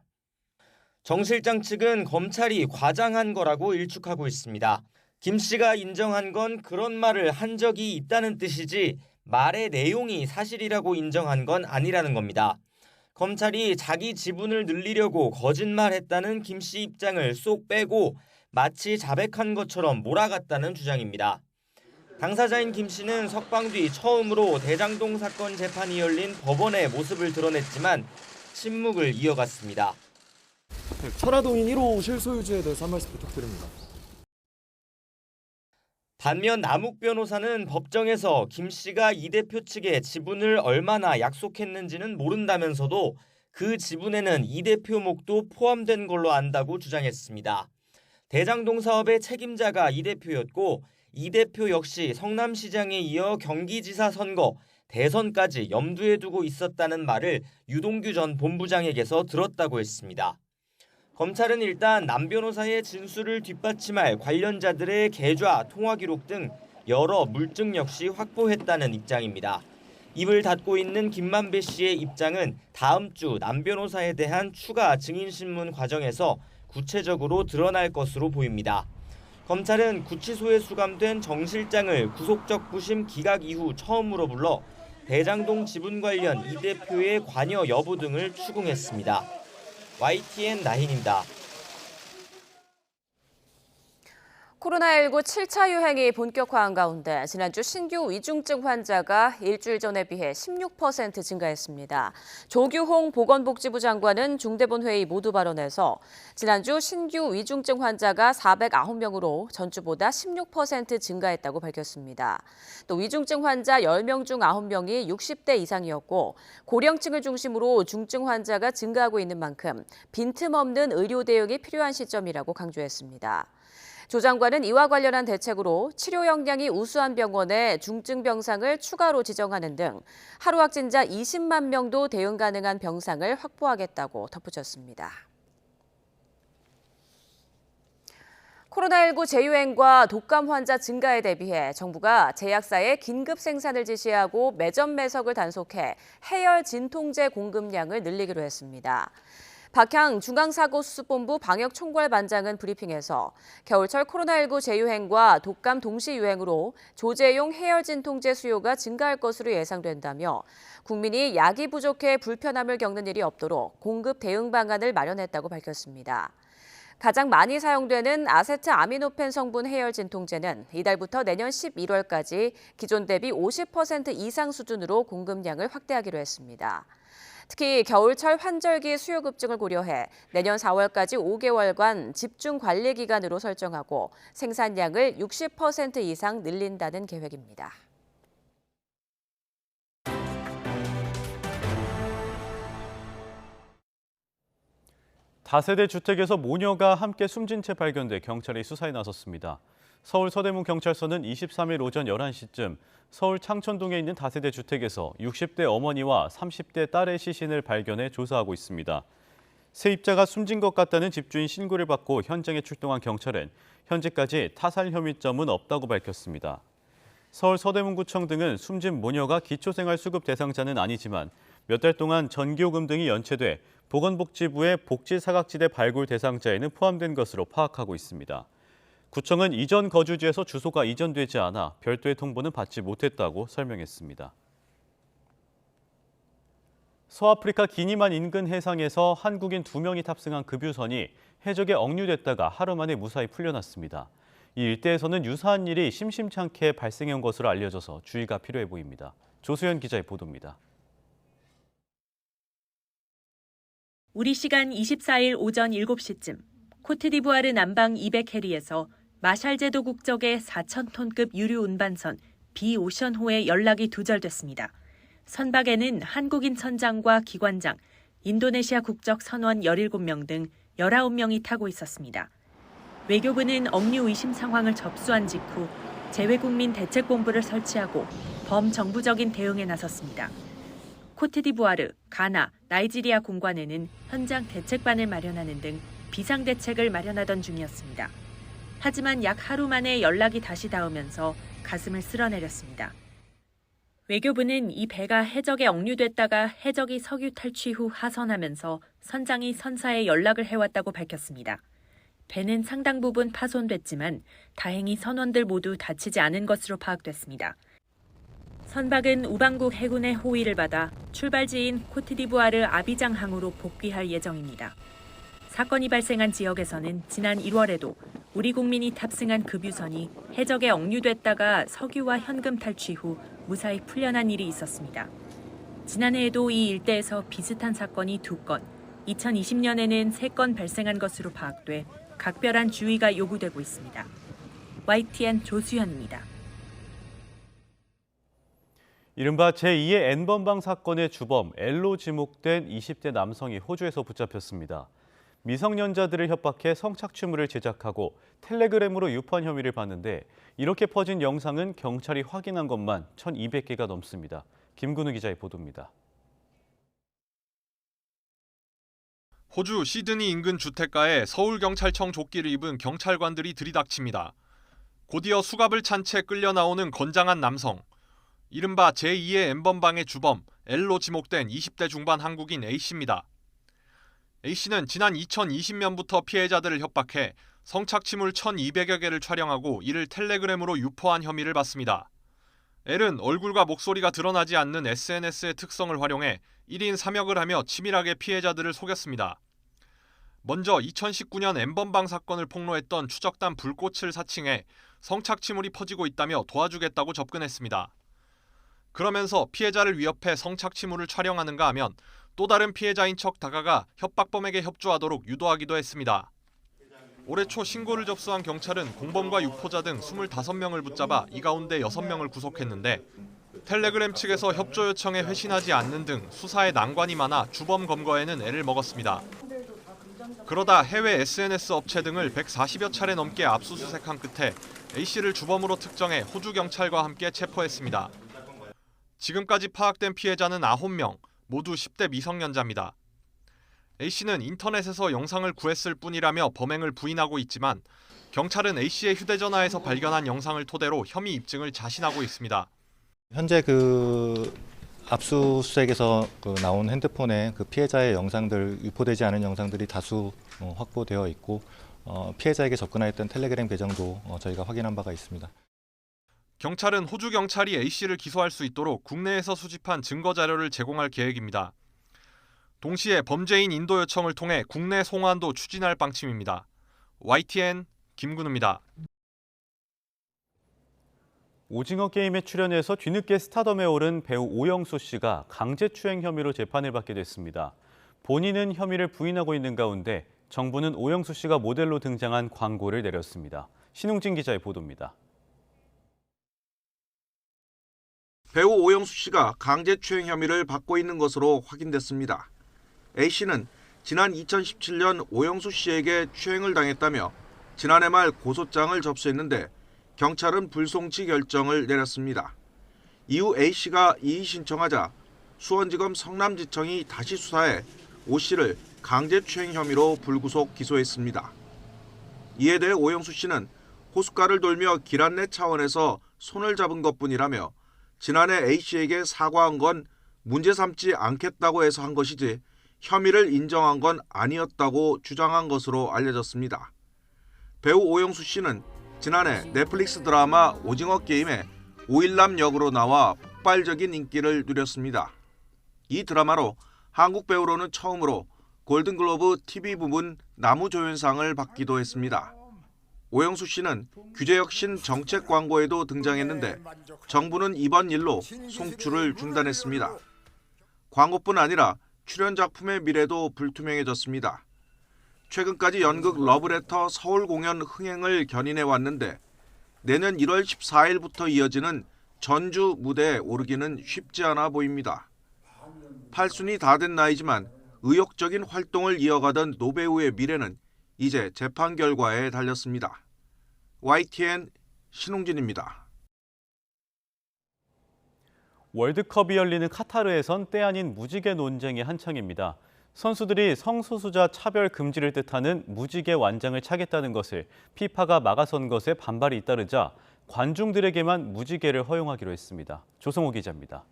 정 실장 측은 검찰이 과장한 거라고 일축하고 있습니다. 김 씨가 인정한 건 그런 말을 한 적이 있다는 뜻이지 말의 내용이 사실이라고 인정한 건 아니라는 겁니다. 검찰이 자기 지분을 늘리려고 거짓말했다는 김 씨 입장을 쏙 빼고 마치 자백한 것처럼 몰아갔다는 주장입니다. 당사자인 김 씨는 석방 뒤 처음으로 대장동 사건 재판이 열린 법원의 모습을 드러냈지만 침묵을 이어갔습니다. 천화동인 1호 실소유주에 대해서 한 말씀 부탁드립니다. 반면 남욱 변호사는 법정에서 김 씨가 이 대표 측에 지분을 얼마나 약속했는지는 모른다면서도 그 지분에는 이 대표 몫도 포함된 걸로 안다고 주장했습니다. 대장동 사업의 책임자가 이 대표였고 이 대표 역시 성남시장에 이어 경기지사 선거, 대선까지 염두에 두고 있었다는 말을 유동규 전 본부장에게서 들었다고 했습니다. 검찰은 일단 남 변호사의 진술을 뒷받침할 관련자들의 계좌, 통화 기록 등 여러 물증 역시 확보했다는 입장입니다. 입을 닫고 있는 김만배 씨의 입장은 다음 주 남 변호사에 대한 추가 증인신문 과정에서 구체적으로 드러날 것으로 보입니다. 검찰은 구치소에 수감된 정 실장을 구속적 부심 기각 이후 처음으로 불러 대장동 지분 관련 이 대표의 관여 여부 등을 추궁했습니다. YTN 나힌입니다. 코로나19 7차 유행이 본격화한 가운데 지난주 신규 위중증 환자가 일주일 전에 비해 16% 증가했습니다. 조규홍 보건복지부 장관은 중대본 회의 모두 발언에서 지난주 신규 위중증 환자가 409명으로 전주보다 16% 증가했다고 밝혔습니다. 또 위중증 환자 10명 중 9명이 60대 이상이었고 고령층을 중심으로 중증 환자가 증가하고 있는 만큼 빈틈없는 의료 대응이 필요한 시점이라고 강조했습니다. 조 장관은 이와 관련한 대책으로 치료 역량이 우수한 병원에 중증 병상을 추가로 지정하는 등 하루 확진자 20만 명도 대응 가능한 병상을 확보하겠다고 덧붙였습니다. 코로나19 재유행과 독감 환자 증가에 대비해 정부가 제약사에 긴급 생산을 지시하고 매점 매석을 단속해 해열 진통제 공급량을 늘리기로 했습니다. 박향 중앙사고수습본부 방역총괄반장은 브리핑에서 겨울철 코로나19 재유행과 독감 동시 유행으로 조제용 해열 진통제 수요가 증가할 것으로 예상된다며 국민이 약이 부족해 불편함을 겪는 일이 없도록 공급 대응 방안을 마련했다고 밝혔습니다. 가장 많이 사용되는 아세트아미노펜 성분 해열 진통제는 이달부터 내년 11월까지 기존 대비 50% 이상 수준으로 공급량을 확대하기로 했습니다. 특히 겨울철 환절기 수요 급증을 고려해 내년 4월까지 5개월간 집중 관리 기간으로 설정하고 생산량을 60% 이상 늘린다는 계획입니다. 다세대 주택에서 모녀가 함께 숨진 채 발견돼 경찰이 수사에 나섰습니다. 서울 서대문 경찰서는 23일 오전 11시쯤 서울 창천동에 있는 다세대 주택에서 60대 어머니와 30대 딸의 시신을 발견해 조사하고 있습니다. 세입자가 숨진 것 같다는 집주인 신고를 받고 현장에 출동한 경찰은 현재까지 타살 혐의점은 없다고 밝혔습니다. 서울 서대문구청 등은 숨진 모녀가 기초생활수급 대상자는 아니지만 몇 달 동안 전기요금 등이 연체돼 보건복지부의 복지사각지대 발굴 대상자에는 포함된 것으로 파악하고 있습니다. 구청은 이전 거주지에서 주소가 이전되지 않아 별도의 통보는 받지 못했다고 설명했습니다. 서아프리카 기니만 인근 해상에서 한국인 2명이 탑승한 급유선이 해적에 억류됐다가 하루 만에 무사히 풀려났습니다. 이 일대에서는 유사한 일이 심심찮게 발생한 것으로 알려져서 주의가 필요해 보입니다. 조수연 기자의 보도입니다. 우리 시간 24일 오전 7시쯤 코트디부아르 남방 200해리에서 마샬 제도 국적의 4,000톤급 유류 운반선 비오션호에 연락이 두절됐습니다. 선박에는 한국인 선장과 기관장, 인도네시아 국적 선원 17명 등 19명이 타고 있었습니다. 외교부는 억류 의심 상황을 접수한 직후 재외국민 대책본부를 설치하고 범정부적인 대응에 나섰습니다. 코트디부아르, 가나, 나이지리아 공관에는 현장 대책반을 마련하는 등 비상대책을 마련하던 중이었습니다. 하지만 약 하루 만에 연락이 다시 닿으면서 가슴을 쓸어내렸습니다. 외교부는 이 배가 해적에 억류됐다가 해적이 석유 탈취 후 하선하면서 선장이 선사에 연락을 해왔다고 밝혔습니다. 배는 상당 부분 파손됐지만 다행히 선원들 모두 다치지 않은 것으로 파악됐습니다. 선박은 우방국 해군의 호위를 받아 출발지인 코트디부아르 아비장항으로 복귀할 예정입니다. 사건이 발생한 지역에서는 지난 1월에도 우리 국민이 탑승한 급유선이 해적에 억류됐다가 석유와 현금 탈취 후 무사히 풀려난 일이 있었습니다. 지난해에도 이 일대에서 비슷한 사건이 2건, 2020년에는 3건 발생한 것으로 파악돼 각별한 주의가 요구되고 있습니다. YTN 조수현입니다. 이른바 제2의 N번방 사건의 주범 L로 지목된 20대 남성이 호주에서 붙잡혔습니다. 미성년자들을 협박해 성착취물을 제작하고 텔레그램으로 유포한 혐의를 받는데 이렇게 퍼진 영상은 경찰이 확인한 것만 1,200개가 넘습니다. 김근우 기자의 보도입니다. 호주 시드니 인근 주택가에 서울경찰청 조끼를 입은 경찰관들이 들이닥칩니다. 곧이어 수갑을 찬 채 끌려 나오는 건장한 남성. 이른바 제2의 N번방의 주범 L로 지목된 20대 중반 한국인 A씨입니다. A씨는 지난 2020년부터 피해자들을 협박해 성착취물 1,200여 개를 촬영하고 이를 텔레그램으로 유포한 혐의를 받습니다. L은 얼굴과 목소리가 드러나지 않는 SNS의 특성을 활용해 1인 3역을 하며 치밀하게 피해자들을 속였습니다. 먼저 2019년 N번방 사건을 폭로했던 추적단 불꽃을 사칭해 성착취물이 퍼지고 있다며 도와주겠다고 접근했습니다. 그러면서 피해자를 위협해 성착취물을 촬영하는가 하면 또 다른 피해자인 척 다가가 협박범에게 협조하도록 유도하기도 했습니다. 올해 초 신고를 접수한 경찰은 공범과 유포자 등 25명을 붙잡아 이 가운데 6명을 구속했는데 텔레그램 측에서 협조 요청에 회신하지 않는 등 수사에 난관이 많아 주범 검거에는 애를 먹었습니다. 그러다 해외 SNS 업체 등을 140여 차례 넘게 압수수색한 끝에 A씨를 주범으로 특정해 호주 경찰과 함께 체포했습니다. 지금까지 파악된 피해자는 9명, 모두 10대 미성년자입니다. A씨는 인터넷에서 영상을 구했을 뿐이라며 범행을 부인하고 있지만 경찰은 A씨의 휴대전화에서 발견한 영상을 토대로 혐의 입증을 자신하고 있습니다. 현재 압수수색에서 나온 핸드폰에 피해자의 영상들, 유포되지 않은 영상들이 다수 확보되어 있고 피해자에게 접근하였던 텔레그램 계정도 저희가 확인한 바가 있습니다. 경찰은 호주 경찰이 A씨를 기소할 수 있도록 국내에서 수집한 증거 자료를 제공할 계획입니다. 동시에 범죄인 인도 요청을 통해 국내 송환도 추진할 방침입니다. YTN 김근우입니다. 오징어 게임에 출연해서 뒤늦게 스타덤에 오른 배우 오영수 씨가 강제추행 혐의로 재판을 받게 됐습니다. 본인은 혐의를 부인하고 있는 가운데 정부는 오영수 씨가 모델로 등장한 광고를 내렸습니다. 신웅진 기자의 보도입니다. 배우 오영수 씨가 강제추행 혐의를 받고 있는 것으로 확인됐습니다. A씨는 지난 2017년 오영수 씨에게 추행을 당했다며 지난해 말 고소장을 접수했는데 경찰은 불송치 결정을 내렸습니다. 이후 A씨가 이의 신청하자 수원지검 성남지청이 다시 수사해 오 씨를 강제추행 혐의로 불구속 기소했습니다. 이에 대해 오영수 씨는 호숫가를 돌며 길 안내 차원에서 손을 잡은 것뿐이라며 지난해 A씨에게 사과한 건 문제 삼지 않겠다고 해서 한 것이지 혐의를 인정한 건 아니었다고 주장한 것으로 알려졌습니다. 배우 오영수 씨는 지난해 넷플릭스 드라마 오징어 게임에 오일남 역으로 나와 폭발적인 인기를 누렸습니다. 이 드라마로 한국 배우로는 처음으로 골든글로브 TV 부문 나무조연상을 받기도 했습니다. 오영수 씨는 규제혁신 정책 광고에도 등장했는데 정부는 이번 일로 송출을 중단했습니다. 광고뿐 아니라 출연 작품의 미래도 불투명해졌습니다. 최근까지 연극 러브레터 서울 공연 흥행을 견인해 왔는데 내년 1월 14일부터 이어지는 전주 무대에 오르기는 쉽지 않아 보입니다. 팔순이 다 된 나이지만 의욕적인 활동을 이어가던 노배우의 미래는 이제 재판 결과에 달렸습니다. YTN 신웅진입니다. 월드컵이 열리는 카타르에선 때 아닌 무지개 논쟁이 한창입니다. 선수들이 성소수자 차별 금지를 뜻하는 무지개 완장을 차겠다는 것을 피파가 막아선 것에 반발이 잇따르자 관중들에게만 무지개를 허용하기로 했습니다. 조성호 기자입니다.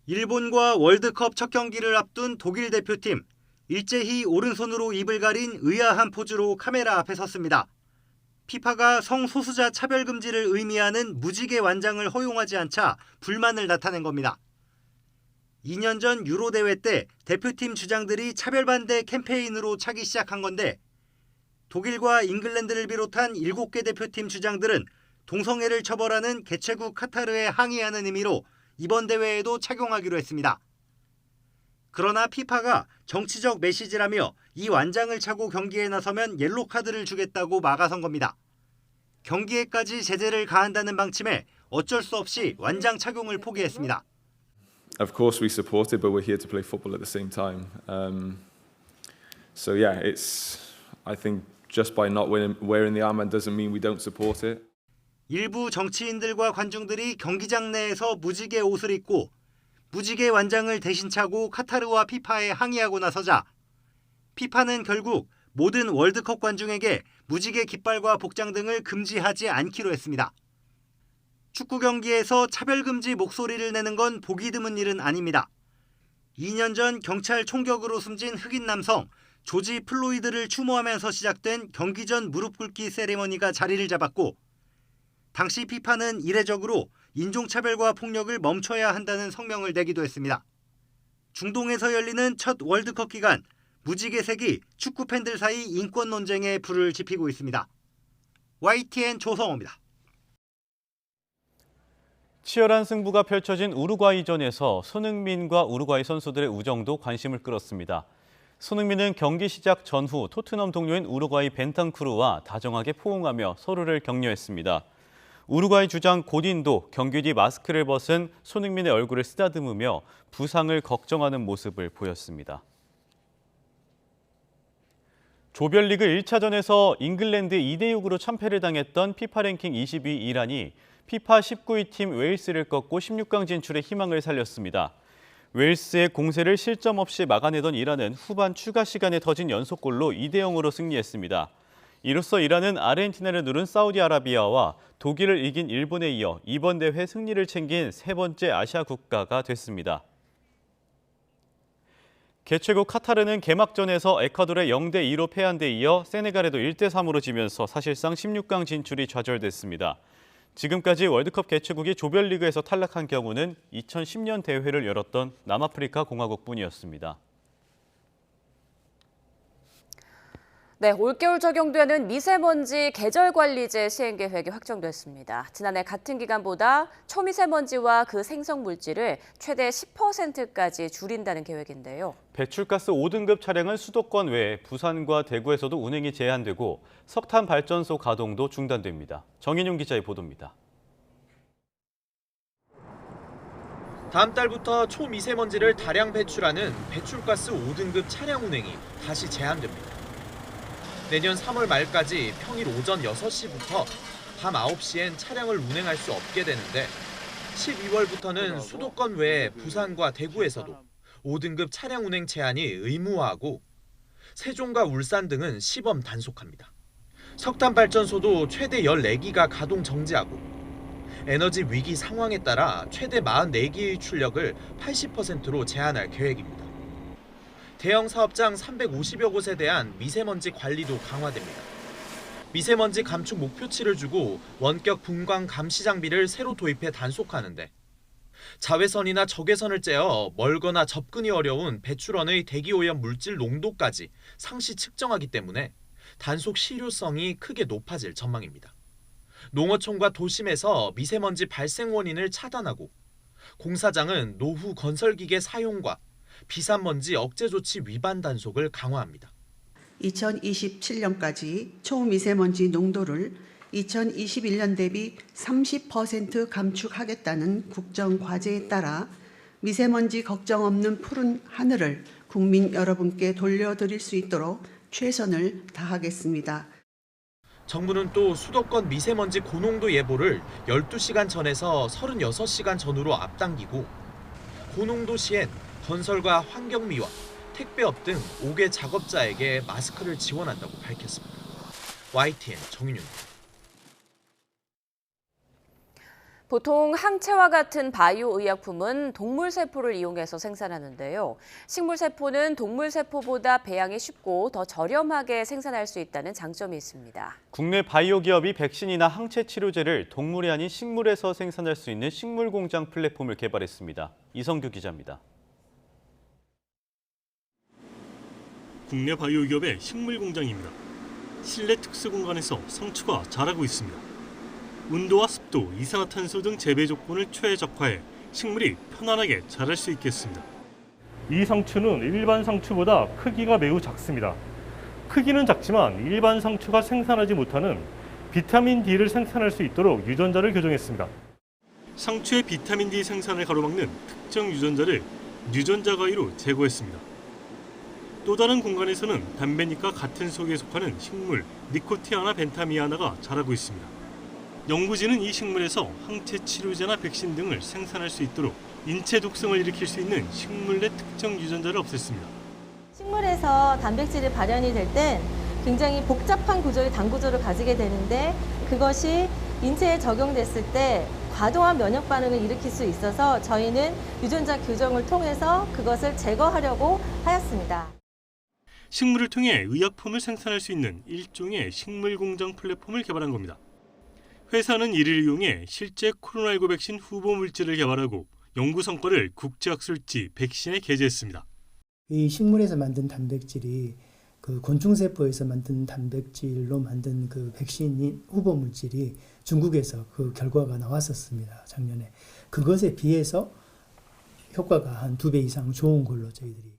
일본과 월드컵 첫 경기를 앞둔 독일 대표팀. 일제히 오른손으로 입을 가린 의아한 포즈로 카메라 앞에 섰습니다. 피파가 성소수자 차별 금지를 의미하는 무지개 완장을 허용하지 않자 불만을 나타낸 겁니다. 2년 전 유로 대회 때 대표팀 주장들이 차별 반대 캠페인으로 차기 시작한 건데 독일과 잉글랜드를 비롯한 7개 대표팀 주장들은 동성애를 처벌하는 개최국 카타르에 항의하는 의미로 이번 대회에도 착용하기로 했습니다. 그러나 피파가 정치적 메시지라며 이 완장을 차고 경기에 나서면 옐로 카드를 주겠다고 막아선 겁니다. 경기에까지 제재를 가한다는 방침에 어쩔 수 없이 완장 착용을 포기했습니다. Of course we support it, but we're here to play football at the same time. So yeah, I think just by not wearing the armband doesn't mean we don't support it. 일부 정치인들과 관중들이 경기장 내에서 무지개 옷을 입고 무지개 완장을 대신 차고 카타르와 피파에 항의하고 나서자 피파는 결국 모든 월드컵 관중에게 무지개 깃발과 복장 등을 금지하지 않기로 했습니다. 축구 경기에서 차별금지 목소리를 내는 건 보기 드문 일은 아닙니다. 2년 전 경찰 총격으로 숨진 흑인 남성 조지 플로이드를 추모하면서 시작된 경기 전 무릎 꿇기 세리머니가 자리를 잡았고 당시 피파는 이례적으로 인종차별과 폭력을 멈춰야 한다는 성명을 내기도 했습니다. 중동에서 열리는 첫 월드컵 기간 무지개색이 축구 팬들 사이 인권 논쟁에 불을 지피고 있습니다. YTN 조성호입니다. 치열한 승부가 펼쳐진 우루과이전에서 손흥민과 우루과이 선수들의 우정도 관심을 끌었습니다. 손흥민은 경기 시작 전후 토트넘 동료인 우루과이 벤탄쿠르와 다정하게 포옹하며 서로를 격려했습니다. 우루과이 주장 고딘도 경기 뒤 마스크를 벗은 손흥민의 얼굴을 쓰다듬으며 부상을 걱정하는 모습을 보였습니다. 조별리그 1차전에서 잉글랜드 2대6으로 참패를 당했던 피파 랭킹 20위 이란이 피파 19위 팀 웨일스를 꺾고 16강 진출의 희망을 살렸습니다. 웨일스의 공세를 실점 없이 막아내던 이란은 후반 추가 시간에 터진 연속골로 2대0으로 승리했습니다. 이로써 이란은 아르헨티나를 누른 사우디아라비아와 독일을 이긴 일본에 이어 이번 대회 승리를 챙긴 세 번째 아시아 국가가 됐습니다. 개최국 카타르는 개막전에서 에콰도르에 0대2로 패한 데 이어 세네갈에도 1대3으로 지면서 사실상 16강 진출이 좌절됐습니다. 지금까지 월드컵 개최국이 조별리그에서 탈락한 경우는 2010년 대회를 열었던 남아프리카 공화국뿐이었습니다. 네, 올겨울 적용되는 미세먼지 계절관리제 시행계획이 확정됐습니다. 지난해 같은 기간보다 초미세먼지와 그 생성 물질을 최대 10%까지 줄인다는 계획인데요. 배출가스 5등급 차량은 수도권 외에 부산과 대구에서도 운행이 제한되고 석탄 발전소 가동도 중단됩니다. 정인용 기자의 보도입니다. 다음 달부터 초미세먼지를 다량 배출하는 배출가스 5등급 차량 운행이 다시 제한됩니다. 내년 3월 말까지 평일 오전 6시부터 밤 9시엔 차량을 운행할 수 없게 되는데 12월부터는 수도권 외에 부산과 대구에서도 5등급 차량 운행 제한이 의무화하고 세종과 울산 등은 시범 단속합니다. 석탄 발전소도 최대 14기가 가동 정지하고 에너지 위기 상황에 따라 최대 44기의 출력을 80%로 제한할 계획입니다. 대형 사업장 350여 곳에 대한 미세먼지 관리도 강화됩니다. 미세먼지 감축 목표치를 주고 원격 분광 감시 장비를 새로 도입해 단속하는데 자외선이나 적외선을 쬐어 멀거나 접근이 어려운 배출원의 대기오염 물질 농도까지 상시 측정하기 때문에 단속 실효성이 크게 높아질 전망입니다. 농어촌과 도심에서 미세먼지 발생 원인을 차단하고 공사장은 노후 건설기계 사용과 비산먼지 억제 조치 위반 단속을 강화합니다. 2027년까지 초미세먼지 농도를 2021년 대비 30% 감축하겠다는 국정 과제에 따라 미세먼지 걱정 없는 푸른 하늘을 국민 여러분께 돌려드릴 수 있도록 최선을 다하겠습니다. 정부는 또 수도권 미세먼지 고농도 예보를 12시간 전에서 36시간 전으로 앞당기고 고농도 시엔 건설과 환경미화, 택배업 등 5개 작업자에게 마스크를 지원한다고 밝혔습니다. YTN 정인용입니다. 보통 항체와 같은 바이오 의약품은 동물 세포를 이용해서 생산하는데요. 식물 세포는 동물 세포보다 배양이 쉽고 더 저렴하게 생산할 수 있다는 장점이 있습니다. 국내 바이오 기업이 백신이나 항체 치료제를 동물이 아닌 식물에서 생산할 수 있는 식물 공장 플랫폼을 개발했습니다. 이성규 기자입니다. 국내 바이오 기업의 식물 공장입니다. 실내 특수 공간에서 상추가 자라고 있습니다. 온도와 습도, 이산화탄소 등 재배 조건을 최적화해 식물이 편안하게 자랄 수 있겠습니다. 이 상추는 일반 상추보다 크기가 매우 작습니다. 크기는 작지만 일반 상추가 생산하지 못하는 비타민 D를 생산할 수 있도록 유전자를 교정했습니다. 상추의 비타민 D 생산을 가로막는 특정 유전자를 유전자 가위로 제거했습니다. 또 다른 공간에서는 담배잎과 같은 속에 속하는 식물 니코티아나 벤타미아나가 자라고 있습니다. 연구진은 이 식물에서 항체 치료제나 백신 등을 생산할 수 있도록 인체 독성을 일으킬 수 있는 식물 내 특정 유전자를 없앴습니다. 식물에서 단백질이 발현이 될 땐 굉장히 복잡한 구조의 당 구조를 가지게 되는데 그것이 인체에 적용됐을 때 과도한 면역 반응을 일으킬 수 있어서 저희는 유전자 교정을 통해서 그것을 제거하려고 하였습니다. 식물을 통해 의약품을 생산할 수 있는 일종의 식물 공장 플랫폼을 개발한 겁니다. 회사는 이를 이용해 실제 코로나19 백신 후보 물질을 개발하고 연구 성과를 국제학술지 백신에 게재했습니다. 이 식물에서 만든 단백질이 그 곤충세포에서 만든 단백질로 만든 그 백신인 후보 물질이 중국에서 그 결과가 나왔었습니다. 작년에. 그것에 비해서 효과가 한 2배 이상 좋은 걸로 저희들이.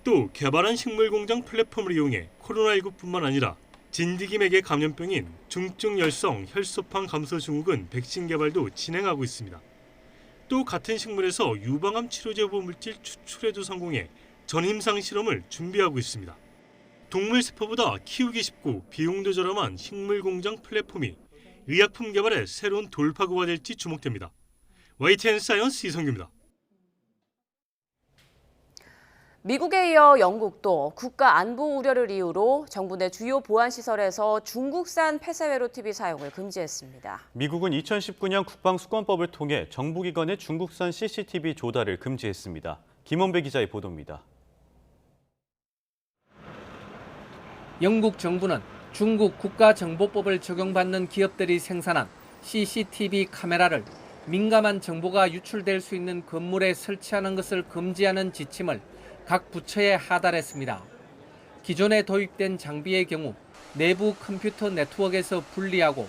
또 개발한 식물 공장 플랫폼을 이용해 코로나19뿐만 아니라 진드기맥의 감염병인 중증열성 혈소판 감소 증후군 백신 개발도 진행하고 있습니다. 또 같은 식물에서 유방암 치료제 후보 물질 추출에도 성공해 전임상 실험을 준비하고 있습니다. 동물 세포보다 키우기 쉽고 비용도 저렴한 식물 공장 플랫폼이 의약품 개발의 새로운 돌파구가 될지 주목됩니다. YTN 사이언스 이성규입니다. 미국에 이어 영국도 국가 안보 우려를 이유로 정부 내 주요 보안시설에서 중국산 폐쇄회로 TV 사용을 금지했습니다. 미국은 2019년 국방수권법을 통해 정부기관의 중국산 CCTV 조달을 금지했습니다. 김원배 기자의 보도입니다. 영국 정부는 중국 국가정보법을 적용받는 기업들이 생산한 CCTV 카메라를 민감한 정보가 유출될 수 있는 건물에 설치하는 것을 금지하는 지침을 각 부처에 하달했습니다. 기존에 도입된 장비의 경우 내부 컴퓨터 네트워크에서 분리하고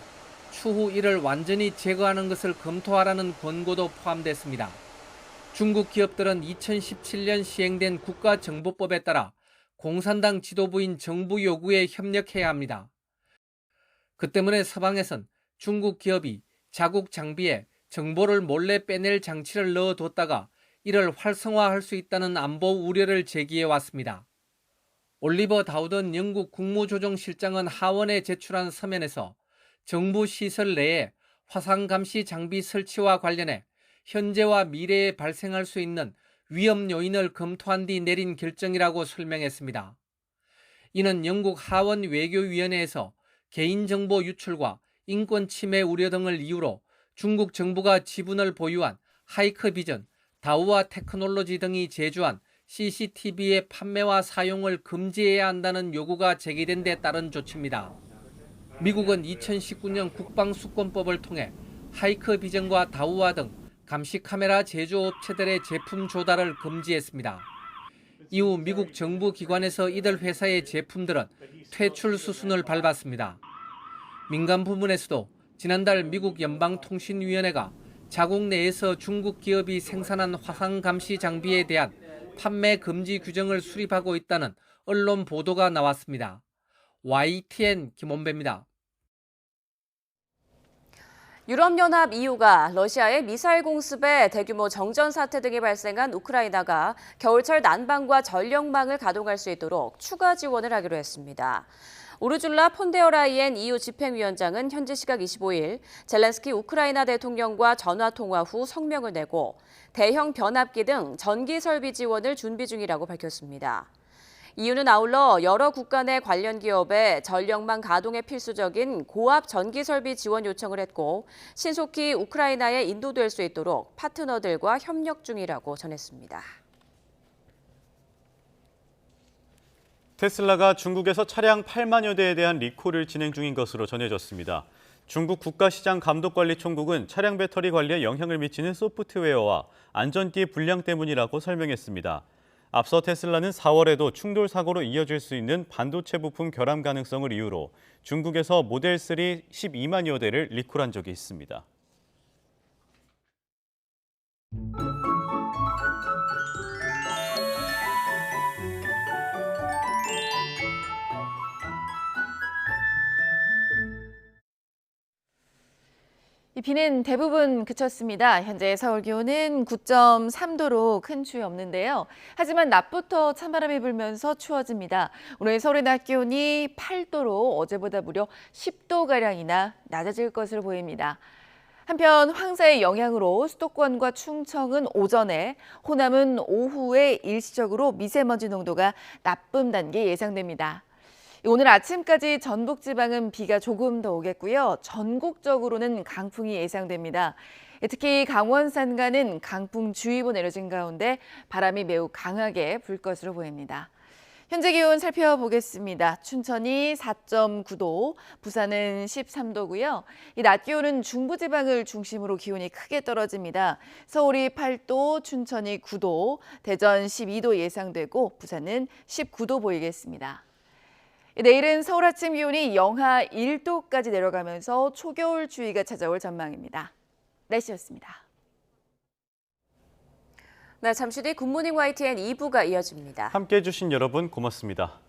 추후 이를 완전히 제거하는 것을 검토하라는 권고도 포함됐습니다. 중국 기업들은 2017년 시행된 국가정보법에 따라 공산당 지도부인 정부 요구에 협력해야 합니다. 그 때문에 서방에선 중국 기업이 자국 장비에 정보를 몰래 빼낼 장치를 넣어뒀다가 이를 활성화할 수 있다는 안보 우려를 제기해 왔습니다. 올리버 다우던 영국 국무조정실장은 하원에 제출한 서면에서 정부 시설 내에 화상 감시 장비 설치와 관련해 현재와 미래에 발생할 수 있는 위험 요인을 검토한 뒤 내린 결정이라고 설명했습니다. 이는 영국 하원 외교위원회에서 개인정보 유출과 인권 침해 우려 등을 이유로 중국 정부가 지분을 보유한 하이크비전, 다우아 테크놀로지 등이 제조한 CCTV의 판매와 사용을 금지해야 한다는 요구가 제기된 데 따른 조치입니다. 미국은 2019년 국방수권법을 통해 하이크비전과 다우아 등 감시 카메라 제조업체들의 제품 조달을 금지했습니다. 이후 미국 정부 기관에서 이들 회사의 제품들은 퇴출 수순을 밟았습니다. 민간 부문에서도 지난달 미국 연방통신위원회가 자국 내에서 중국 기업이 생산한 화상 감시 장비에 대한 판매 금지 규정을 수립하고 있다는 언론 보도가 나왔습니다. YTN 김원배입니다. 유럽연합 EU가 러시아의 미사일 공습에 대규모 정전 사태 등이 발생한 우크라이나가 겨울철 난방과 전력망을 가동할 수 있도록 추가 지원을 하기로 했습니다. 우르줄라 폰데어라이엔 EU 집행위원장은 현지 시각 25일 젤렌스키 우크라이나 대통령과 전화 통화 후 성명을 내고 대형 변압기 등 전기 설비 지원을 준비 중이라고 밝혔습니다. EU는 아울러 여러 국가 내 관련 기업에 전력망 가동에 필수적인 고압 전기 설비 지원 요청을 했고 신속히 우크라이나에 인도될 수 있도록 파트너들과 협력 중이라고 전했습니다. 테슬라가 중국에서 차량 8만여 대에 대한 리콜을 진행 중인 것으로 전해졌습니다. 중국 국가시장감독관리총국은 차량 배터리 관리에 영향을 미치는 소프트웨어와 안전기 불량 때문이라고 설명했습니다. 앞서 테슬라는 4월에도 충돌 사고로 이어질 수 있는 반도체 부품 결함 가능성을 이유로 중국에서 모델 3 12만여 대를 리콜한 적이 있습니다. 비는 대부분 그쳤습니다. 현재 서울 기온은 9.3도로 큰 추위 없는데요. 하지만 낮부터 찬바람이 불면서 추워집니다. 오늘 서울의 낮 기온이 8도로 어제보다 무려 10도가량이나 낮아질 것으로 보입니다. 한편 황사의 영향으로 수도권과 충청은 오전에, 호남은 오후에 일시적으로 미세먼지 농도가 나쁨 단계 예상됩니다. 오늘 아침까지 전북 지방은 비가 조금 더 오겠고요. 전국적으로는 강풍이 예상됩니다. 특히 강원 산간은 강풍주의보 내려진 가운데 바람이 매우 강하게 불 것으로 보입니다. 현재 기온 살펴보겠습니다. 춘천이 4.9도, 부산은 13도고요. 이 낮 기온은 중부지방을 중심으로 기온이 크게 떨어집니다. 서울이 8도, 춘천이 9도, 대전 12도 예상되고 부산은 19도 보이겠습니다. 내일은 서울 아침 기온이 영하 1도까지 내려가면서 초겨울 추위가 찾아올 전망입니다. 날씨였습니다. 네, 잠시 뒤 굿모닝 YTN 2부가 이어집니다. 함께해 주신 여러분 고맙습니다.